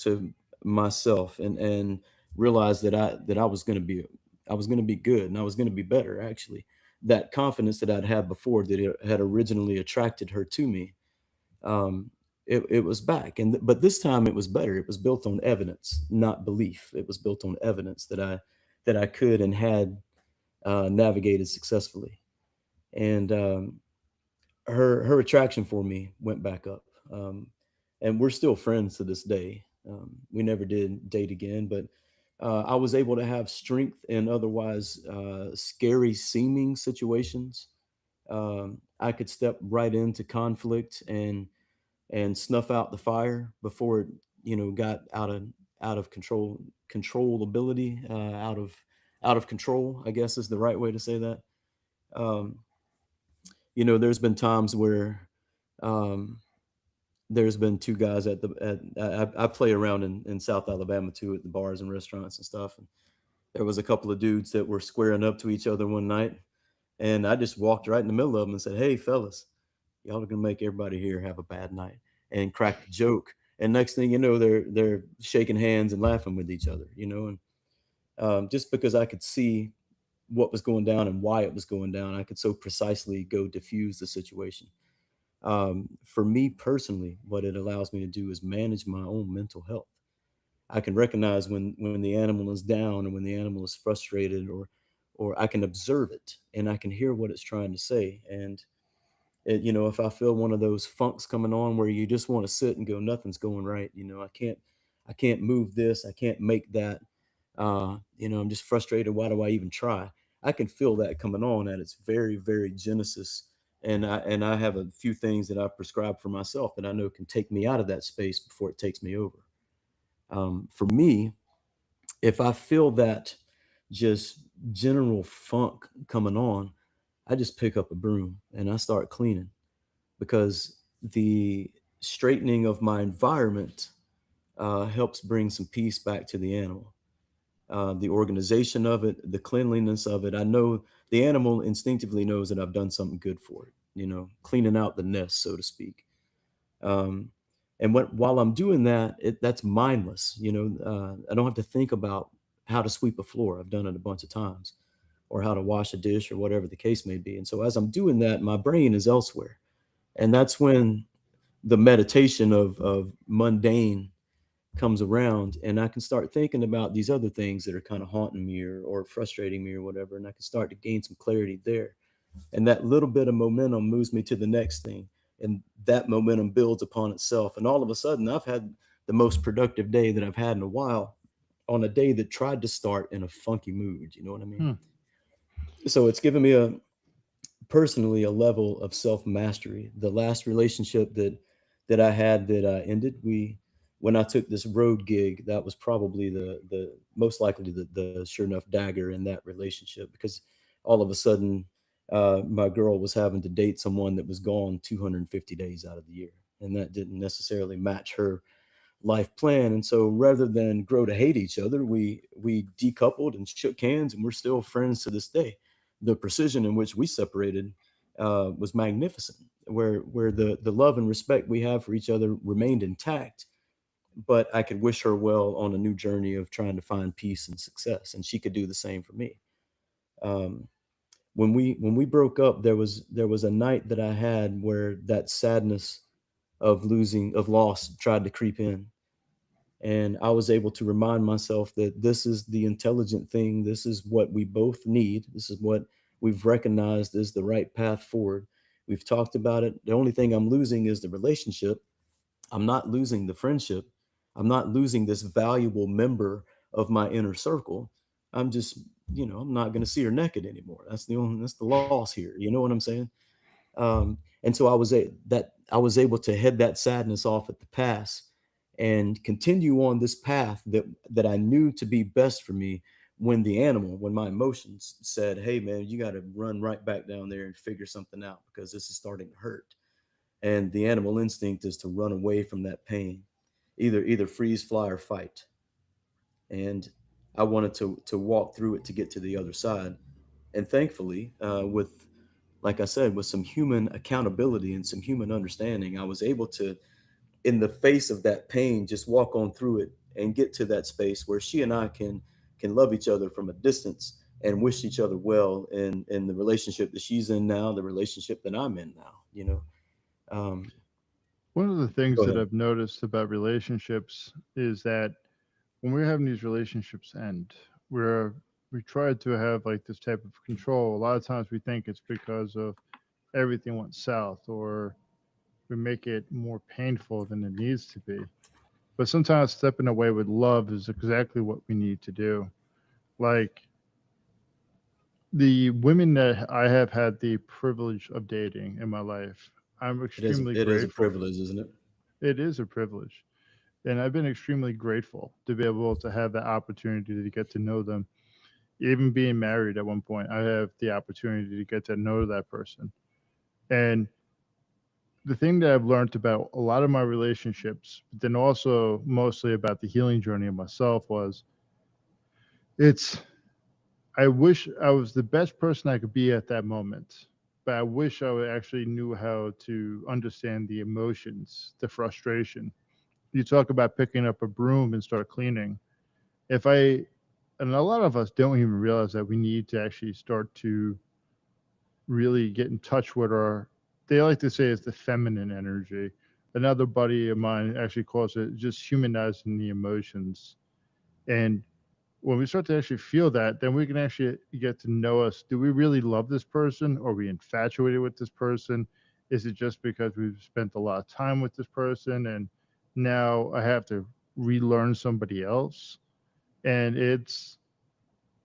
myself and realized that I was going to be good, and I was going to be better, actually. That confidence that I'd had before, that it had originally attracted her to me, um, it was back. But this time it was better. It was built on evidence, not belief. It was built on evidence that I could and had navigated successfully. And her attraction for me went back up. and we're still friends to this day. We never did date again, but I was able to have strength in otherwise scary seeming situations. I could step right into conflict and snuff out the fire before it, got out of controllability, out of control, I guess is the right way to say that. Um, there's been times where um, there's been two guys I play around in South Alabama too, at the bars and restaurants and stuff. And there was a couple of dudes that were squaring up to each other one night, and I just walked right in the middle of them and said, "Hey, fellas, y'all are gonna make everybody here have a bad night," and cracked a joke. And next thing you know, they're shaking hands and laughing with each other, and just because I could see what was going down and why it was going down, I could so precisely go diffuse the situation. For me personally, what it allows me to do is manage my own mental health. I can recognize when the animal is down, or when the animal is frustrated, or I can observe it and I can hear what it's trying to say. And if I feel one of those funks coming on where you just want to sit and go, nothing's going right. I can't move this. I can't make that. I'm just frustrated. Why do I even try? I can feel that coming on at its very, very genesis. And I have a few things that I've prescribed for myself that I know can take me out of that space before it takes me over. For me, if I feel that just general funk coming on, I just pick up a broom and I start cleaning, because the straightening of my environment helps bring some peace back to the animal. The organization of it, the cleanliness of it. I know the animal instinctively knows that I've done something good for it, cleaning out the nest, so to speak. Um, and while I'm doing that, that's mindless. I don't have to think about how to sweep a floor. I've done it a bunch of times, or how to wash a dish, or whatever the case may be. And so as I'm doing that, my brain is elsewhere, and that's when the meditation of mundane comes around, and I can start thinking about these other things that are kind of haunting me, or frustrating me, or whatever, and I can start to gain some clarity there. And that little bit of momentum moves me to the next thing, and that momentum builds upon itself, and all of a sudden I've had the most productive day that I've had in a while, on a day that tried to start in a funky mood. You know what I mean? Hmm. So it's given me personally a level of self mastery. The last relationship that I had that ended, we when I took this road gig, that was probably the most likely the sure enough dagger in that relationship, because all of a sudden my girl was having to date someone that was gone 250 days out of the year, and that didn't necessarily match her life plan. And so rather than grow to hate each other, we decoupled and shook hands, and we're still friends to this day. The precision in which we separated was magnificent, where the love and respect we have for each other remained intact. But I could wish her well on a new journey of trying to find peace and success, and she could do the same for me. Um, when we broke up, there was a night that I had where that sadness of loss tried to creep in, and I was able to remind myself that this is the intelligent thing. This is what we both need. This is what we've recognized is the right path forward. We've talked about it. The only thing I'm losing is the relationship. I'm not losing the friendship. I'm not losing this valuable member of my inner circle. I'm just, I'm not going to see her naked anymore. That's the loss here. You know what I'm saying? And so I was able to head that sadness off at the pass and continue on this path that I knew to be best for me, when my emotions said, "Hey man, you got to run right back down there and figure something out, because this is starting to hurt." And the animal instinct is to run away from that pain, either freeze, fly, or fight. And I wanted to walk through it to get to the other side. And thankfully, with like I said, with some human accountability and some human understanding, I was able to, in the face of that pain, just walk on through it and get to that space where she and I can love each other from a distance and wish each other well in the relationship that she's in now, the relationship that I'm in now. Um, One of the things Go that ahead. I've noticed about relationships is that when we're having these relationships end, we try to have like this type of control. A lot of times we think it's because of everything went south, or we make it more painful than it needs to be. But sometimes stepping away with love is exactly what we need to do. Like the women that I have had the privilege of dating in my life, I'm extremely It is a grateful. privilege, isn't it? It is a privilege. And I've been extremely grateful to be able to have that opportunity to get to know them. Even being married at one point, I have the opportunity to get to know that person. And the thing that I've learned about a lot of my relationships, but then also mostly about the healing journey of myself was it's I wish I was the best person I could be at that moment. But I wish I would actually knew how to understand the emotions, the frustration. You talk about picking up a broom and start cleaning. If I and a lot of us don't even realize that we need to actually start to really get in touch with our they like to say it's the feminine energy. Another buddy of mine actually calls it just humanizing the emotions. And when we start to actually feel that, then we can actually get to know us. Do we really love this person? Are we infatuated with this person? Is it just because we've spent a lot of time with this person and now I have to relearn somebody else? And it's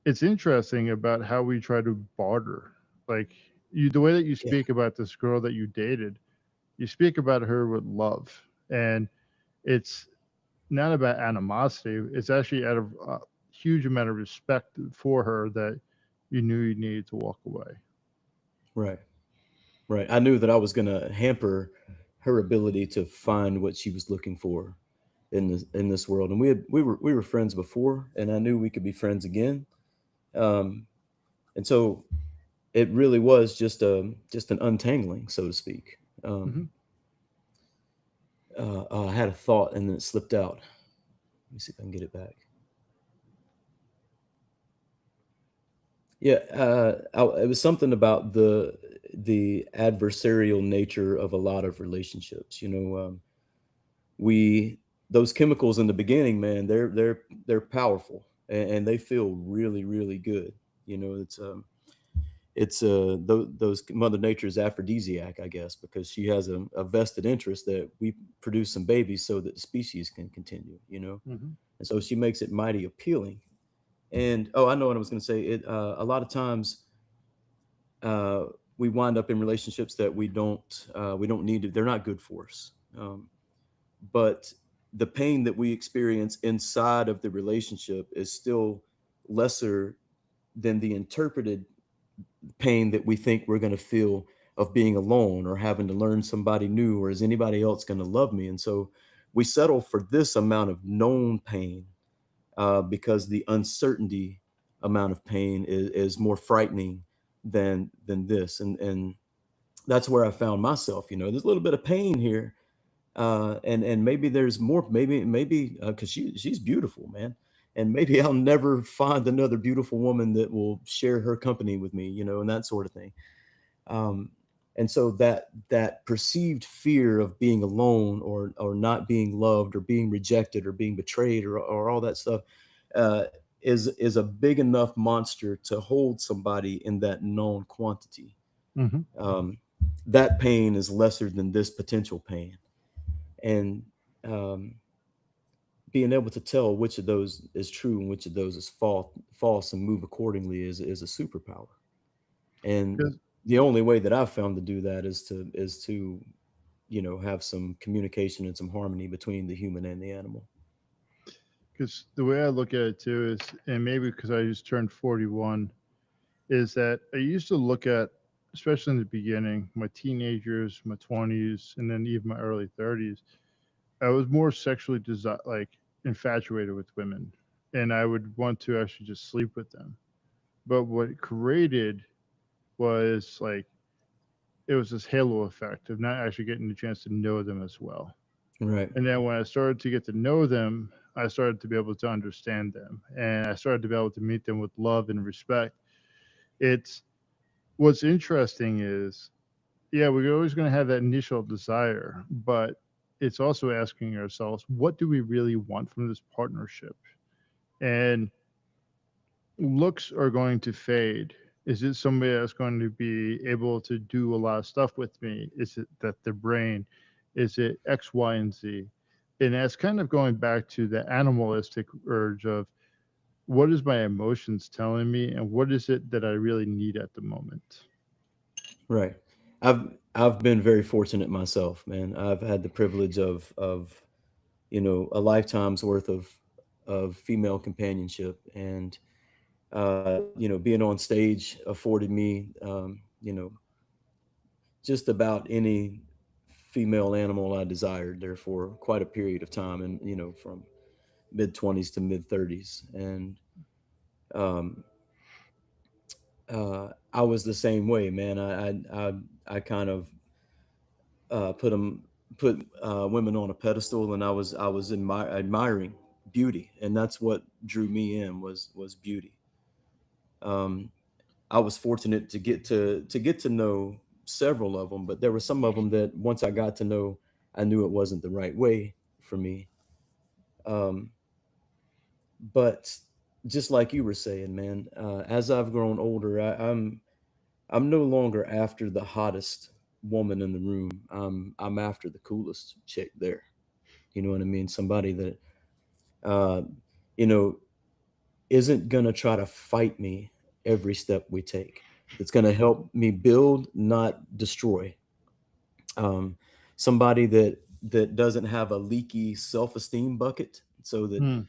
interesting about how we try to barter. Like you the way that you Yeah. speak about this girl that you dated, you speak about her with love. And it's not about animosity. It's actually out of a huge amount of respect for her that you knew you needed to walk away. Right. Right. I knew that I was going to hamper her ability to find what she was looking for in this world. And we were friends before, and I knew we could be friends again. Um, and so it really was just an untangling, so to speak. Hmm. I had a thought and then it slipped out. Let me see if I can get it back. Yeah, it was something about the adversarial nature of a lot of relationships. We those chemicals in the beginning, man, they're powerful and they feel really really good. It's those Mother Nature's aphrodisiac, I guess, because she has a vested interest that we produce some babies so that the species can continue. Hmm. And so she makes it mighty appealing. And oh, I know what I was going to say. A lot of times uh, we wind up in relationships that we don't need to, they're not good for us. But the pain that we experience inside of the relationship is still lesser than the interpreted pain that we think we're going to feel of being alone or having to learn somebody new, or is anybody else going to love me? And so we settle for this amount of known pain because the uncertainty amount of pain is more frightening than this. And that's where I found myself. There's a little bit of pain here, and maybe there's more. Maybe because she's beautiful, man, and maybe I'll never find another beautiful woman that will share her company with me, and that sort of thing. Um, and so that perceived fear of being alone or not being loved or being rejected or being betrayed or all that stuff uh, is a big enough monster to hold somebody in that known quantity. Hmm. Um, that pain is lesser than this potential pain, and um, being able to tell which of those is true and which of those is false and move accordingly is a superpower. And the only way that I've found to do that is to have some communication and some harmony between the human and the animal. Because the way I look at it too is, and maybe because I just turned 41, is that I used to look at, especially in the beginning, my teenagers, my 20s, and then even my early 30s, I was more sexually like infatuated with women, and I would want to actually just sleep with them. But what it created was like it was this halo effect of not actually getting the chance to know them as well. Right. And then when I started to get to know them, I started to be able to understand them, and I started to be able to meet them with love and respect. It's what's interesting is, yeah, we're always going to have that initial desire, but it's also asking ourselves, what do we really want from this partnership? And looks are going to fade. Is it somebody that's going to be able to do a lot of stuff with me? Is it that their brain? Is it X, Y, and Z? And that's kind of going back to the animalistic urge of what is my emotions telling me and what is it that I really need at the moment. Right. I've been very fortunate myself, man. I've had the privilege of a lifetime's worth of female companionship, and being on stage afforded me just about any female animal I desired there for quite a period of time, and from mid 20s to mid 30s. And um I was the same way, man. I kind of put them put women on a pedestal, and I was admiring beauty, and that's what drew me in was beauty. Um, I was fortunate to get to know several of them, but there were some of them that once I got to know, I knew it wasn't the right way for me. Um, but just like you were saying, man, as I've grown older, I'm no longer after the hottest woman in the room. I'm after the coolest chick there. You know what I mean? Somebody that uh, you know isn't gonna try to fight me every step we take. That's gonna help me build, not destroy. Um, Somebody that doesn't have a leaky self-esteem bucket, so that Hmm.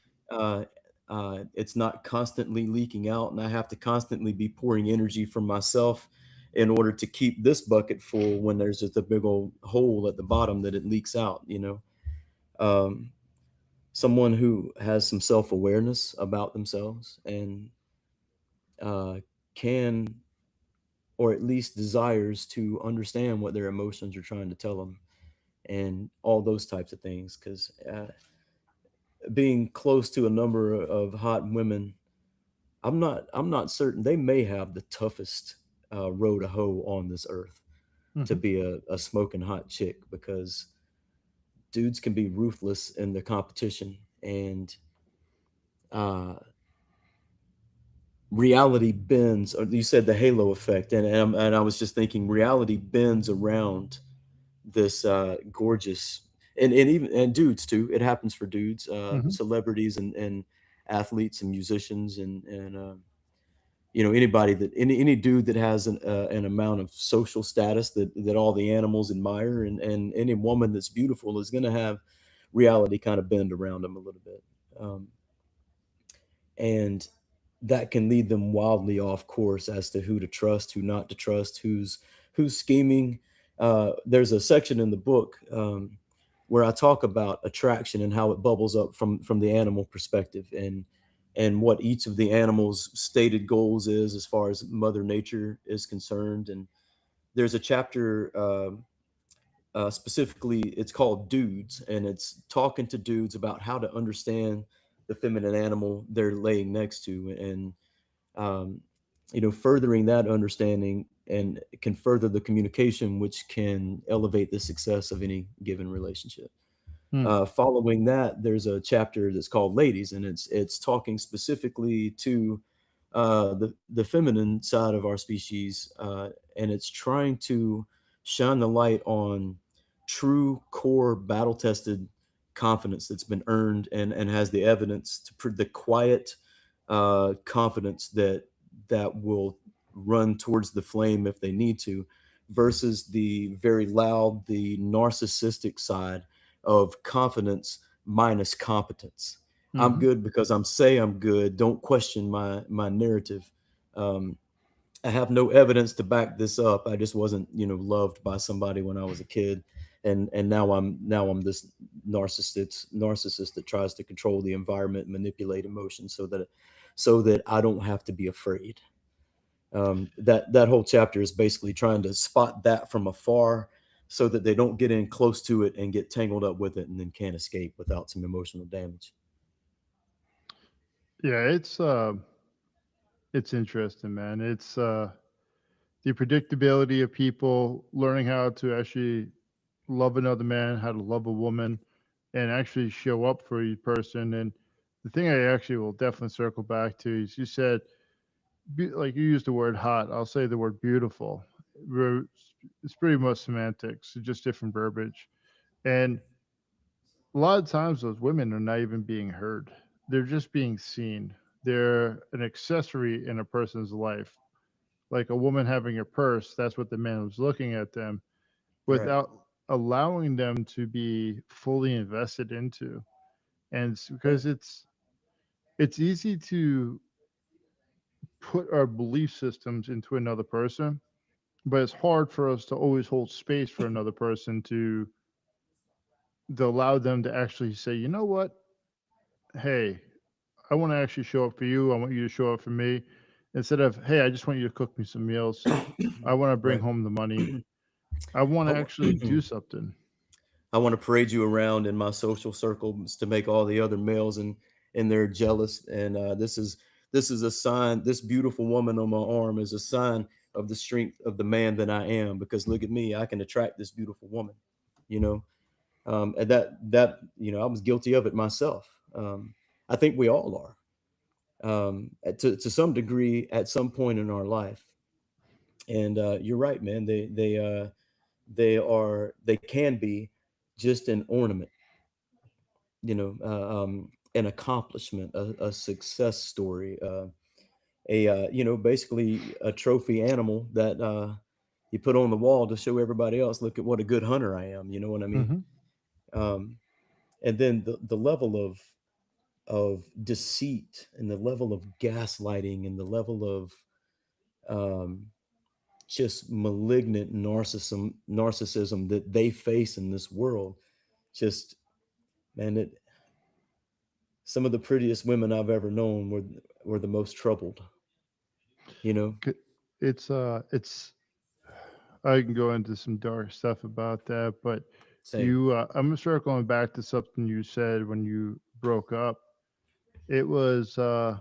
uh, it's not constantly leaking out, and I have to constantly be pouring energy from myself in order to keep this bucket full when there's just a big old hole at the bottom that it leaks out. Um, Someone who has some self-awareness about themselves and uh, can, or at least desires to understand what their emotions are trying to tell them, and all those types of things. Because being close to a number of hot women, I'm not certain they may have the toughest row to hoe on this earth to Hmm. be a smoking hot chick, because dudes can be ruthless in the competition, and uh, reality bends. Or you said the halo effect, and I was just thinking reality bends around this gorgeous, and dudes too. It happens for dudes, Hmm. celebrities, and athletes and musicians, and anybody that any dude that has an amount of social status that all the animals admire, and any woman that's beautiful is going to have reality kind of bend around them a little bit. um, and that can lead them wildly off course as to who to trust, who not to trust, who's scheming. There's a section in the book where I talk about attraction and how it bubbles up from the animal perspective, and what each of the animals' stated goals is as far as Mother Nature is concerned. And there's a chapter specifically, it's called Dudes, and it's talking to dudes about how to understand the feminine animal they're laying next to, and um, furthering that understanding and can further the communication, which can elevate the success of any given relationship. Hmm. Following that, there's a chapter that's called Ladies, and it's talking specifically to the feminine side of our species, and it's trying to shine the light on true core battle tested confidence that's been earned, and has the evidence to prove the quiet confidence that will run towards the flame if they need to, versus the very loud, the narcissistic side of confidence minus competence. I'm Hmm. good because I'm good. Don't question my narrative. Um, I have no evidence to back this up. I just wasn't, loved by somebody when I was a kid, and now I'm this narcissist that tries to control the environment, manipulate emotions, so that I don't have to be afraid. That whole chapter is basically trying to spot that from afar, so that they don't get in close to it and get tangled up with it and then can't escape without some emotional damage. Yeah, it's interesting, man. It's the predictability of people learning how to actually love another man, how to love a woman, and actually show up for each person. And the thing I actually will definitely circle back to is you said, like you used the word hot. I'll say the word beautiful. We're- It's pretty much semantics, just different verbiage. And a lot of times those women are not even being heard. They're just being seen. They're an accessory in a person's life. Like a woman having a purse, that's what the man was looking at them Right. without allowing them to be fully invested into. And Yeah. because it's easy to put our belief systems into another person, but it's hard for us to always hold space for another person to allow them to actually say, you know what, hey, I want to actually show up for you. I want you to show up for me. Instead of, hey, I just want you to cook me some meals. I want to bring Right. home the money. I want I to wa- actually do something. I want to parade you around in my social circles to make all the other males and they're jealous. And this is a sign. This beautiful woman on my arm is a sign of the strength of the man that I am. Because look at me, I can attract this beautiful woman. You know, and I was guilty of it myself. I think we all are, to some degree at some point in our life. And you're right, man. They can be just an ornament, an accomplishment, a success story, basically a trophy animal that you put on the wall to show everybody else, look at what a good hunter I am. You know what I mean? Hmm. Um, and then the level of deceit and the level of gaslighting and the level of um, just malignant narcissism that they face in this world. Just, man, some of the prettiest women I've ever known were the most troubled. You know, It's I can go into some dark stuff about that, but same. I'm gonna start going back to something you said when you broke up. It was the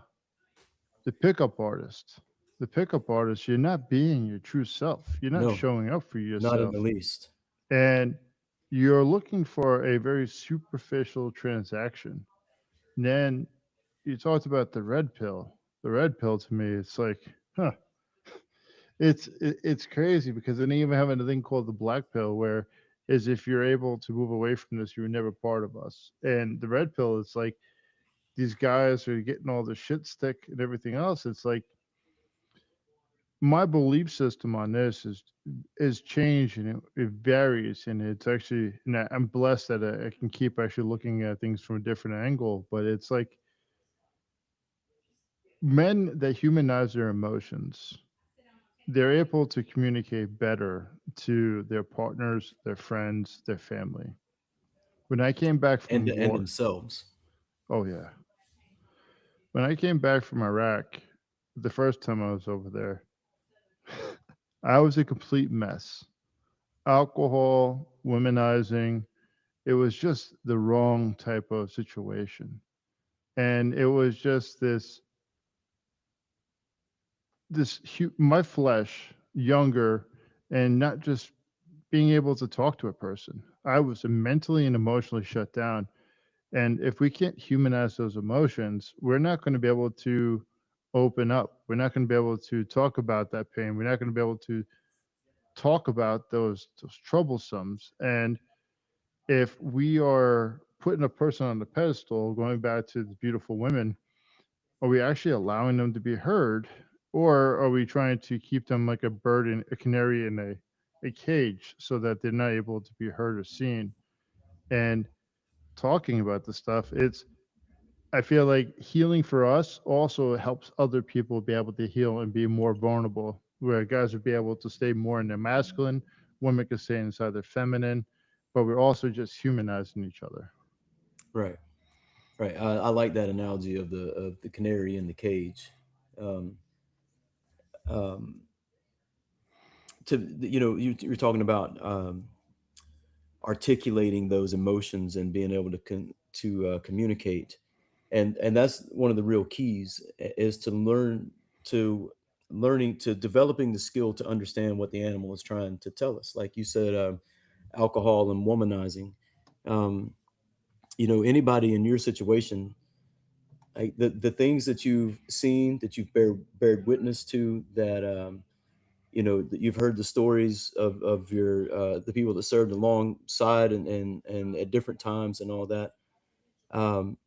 pickup artist. The pickup artist, you're not being your true self. You're not No, showing up for not in yourself. the least. And you're looking for a very superficial transaction. And then you talked about the red pill. The red pill to me, it's like, huh, it's crazy because they even have a thing called the black pill, where is if you're able to move away from this, you're never part of us. And the red pill, it's like these guys are getting all the shit stick and everything else. It's like my belief system on this is changed and it varies, and it's actually, and I'm blessed that I can keep actually looking at things from a different angle. But it's like men that humanize their emotions, they're able to communicate better to their partners, their friends, their family. When I came back from And war, themselves. oh yeah, when I came back from Iraq, the first time I was over there, I was a complete mess. Alcohol, womanizing, it was just the wrong type of situation. And it was just my flesh younger, and not just being able to talk to a person. I was mentally and emotionally shut down. And if we can't humanize those emotions, we're not going to be able to open up. We're not going to be able to talk about that pain. We're not going to be able to talk about those troublesomes. And if we are putting a person on the pedestal, going back to the beautiful women, are we actually allowing them to be heard, or are we trying to keep them like a bird in a canary in a cage so that they're not able to be heard or seen? And talking about the stuff, I feel like healing for us also helps other people be able to heal and be more vulnerable, where guys would be able to stay more in their masculine, women can stay inside their feminine, but we're also just humanizing each other. Right. Right. I like that analogy of the canary in the cage. Um, um, you're talking about articulating those emotions and being able to communicate, and that's one of the real keys, is to learning to developing the skill to understand what the animal is trying to tell us. Like you said, alcohol and womanizing. Um, anybody in your situation, the things that you've seen, that you've bared witness to, that you know, you've heard the stories of your the people that served alongside and at different times and all that. Um,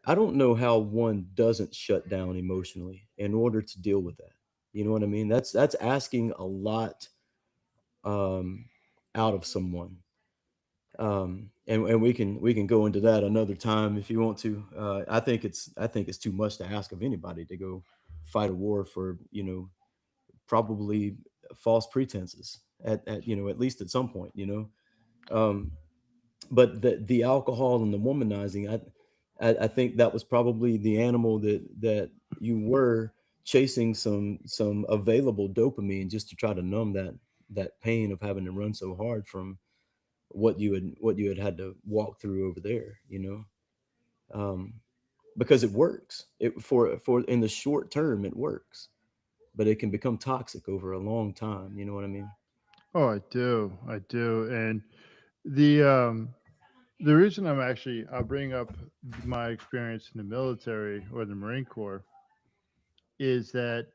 I don't know how one doesn't shut down emotionally in order to deal with that. You know what I mean? That's asking a lot um, out of someone. And we can go into that another time if you want to. I think it's too much to ask of anybody to go fight a war for, you know, probably false pretenses at you know, at least at some point, you know. Um, but the alcohol and the womanizing, I think that was probably the animal that you were chasing some available dopamine just to try to numb that pain of having to run so hard from what you had to walk through over there, you know. um, because it works. It for in the short term it works, but it can become toxic over a long time. You know what I mean? Oh, I do, and the reason I'll bring up my experience in the military or the Marine Corps is that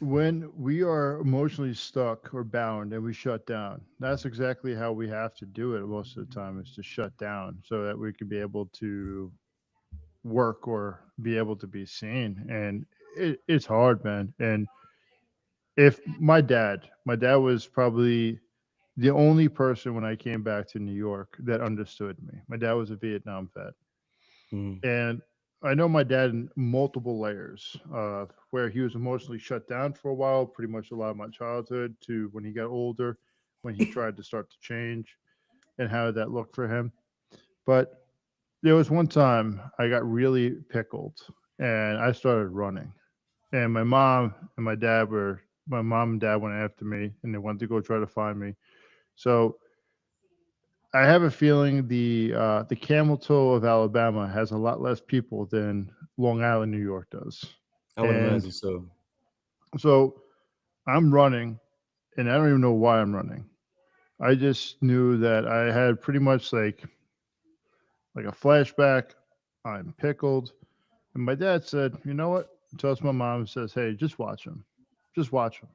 when we are emotionally stuck or bound and we shut down, that's exactly how we have to do it most of the time, is to shut down so that we can be able to work or be able to be seen. And it's hard, man. And if my dad was probably the only person when I came back to New York that understood me. My dad was a Vietnam vet. Mm, And I know my dad in multiple layers, where he was emotionally shut down for a while, pretty much a lot of my childhood, to when he got older, when he tried to start to change, and how that looked for him. But there was one time I got really pickled and I started running. And my mom and dad went after me and they wanted to go try to find me. So I have a feeling the Camel Toe of Alabama has a lot less people than Long Island, New York does. I would And imagine so. so I'm running, and I don't even know why I'm running. I just knew that I had pretty much like a flashback. I'm pickled, and my dad said, "You know what?" Tells my mom, says, "Hey, just watch him. Just watch him.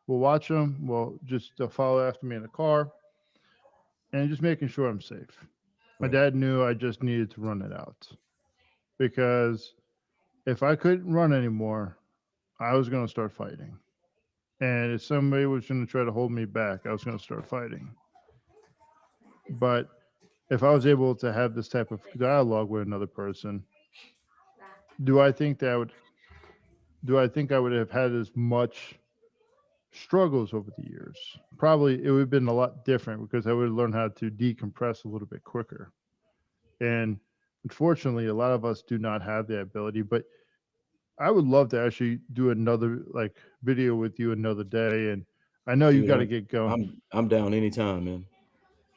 We'll watch him. We'll just follow after me in the car, and just making sure I'm safe." My Right. dad knew I just needed to run it out because if I couldn't run anymore, I was going to start fighting. And if somebody was going to try to hold me back, I was going to start fighting. But if I was able to have this type of dialogue with another person, do I think that would do I think I would have had as much struggles over the years? Probably it would have been a lot different because I would have learned how to decompress a little bit quicker. And unfortunately, a lot of us do not have that ability. But I would love to actually do another like video with you another day. And I know you Dude, got to get going. I'm down anytime, man.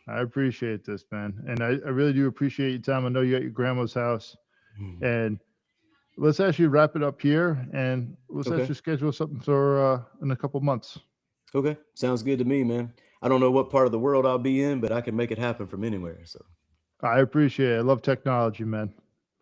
I appreciate this, man. And I really do appreciate your time. I know you're at your grandma's house. Mhm. And let's actually wrap it up here and let's Okay. actually schedule something for in a couple months. Okay. Sounds good to me, man. I don't know what part of the world I'll be in, but I can make it happen from anywhere. So I appreciate it. I love technology, man.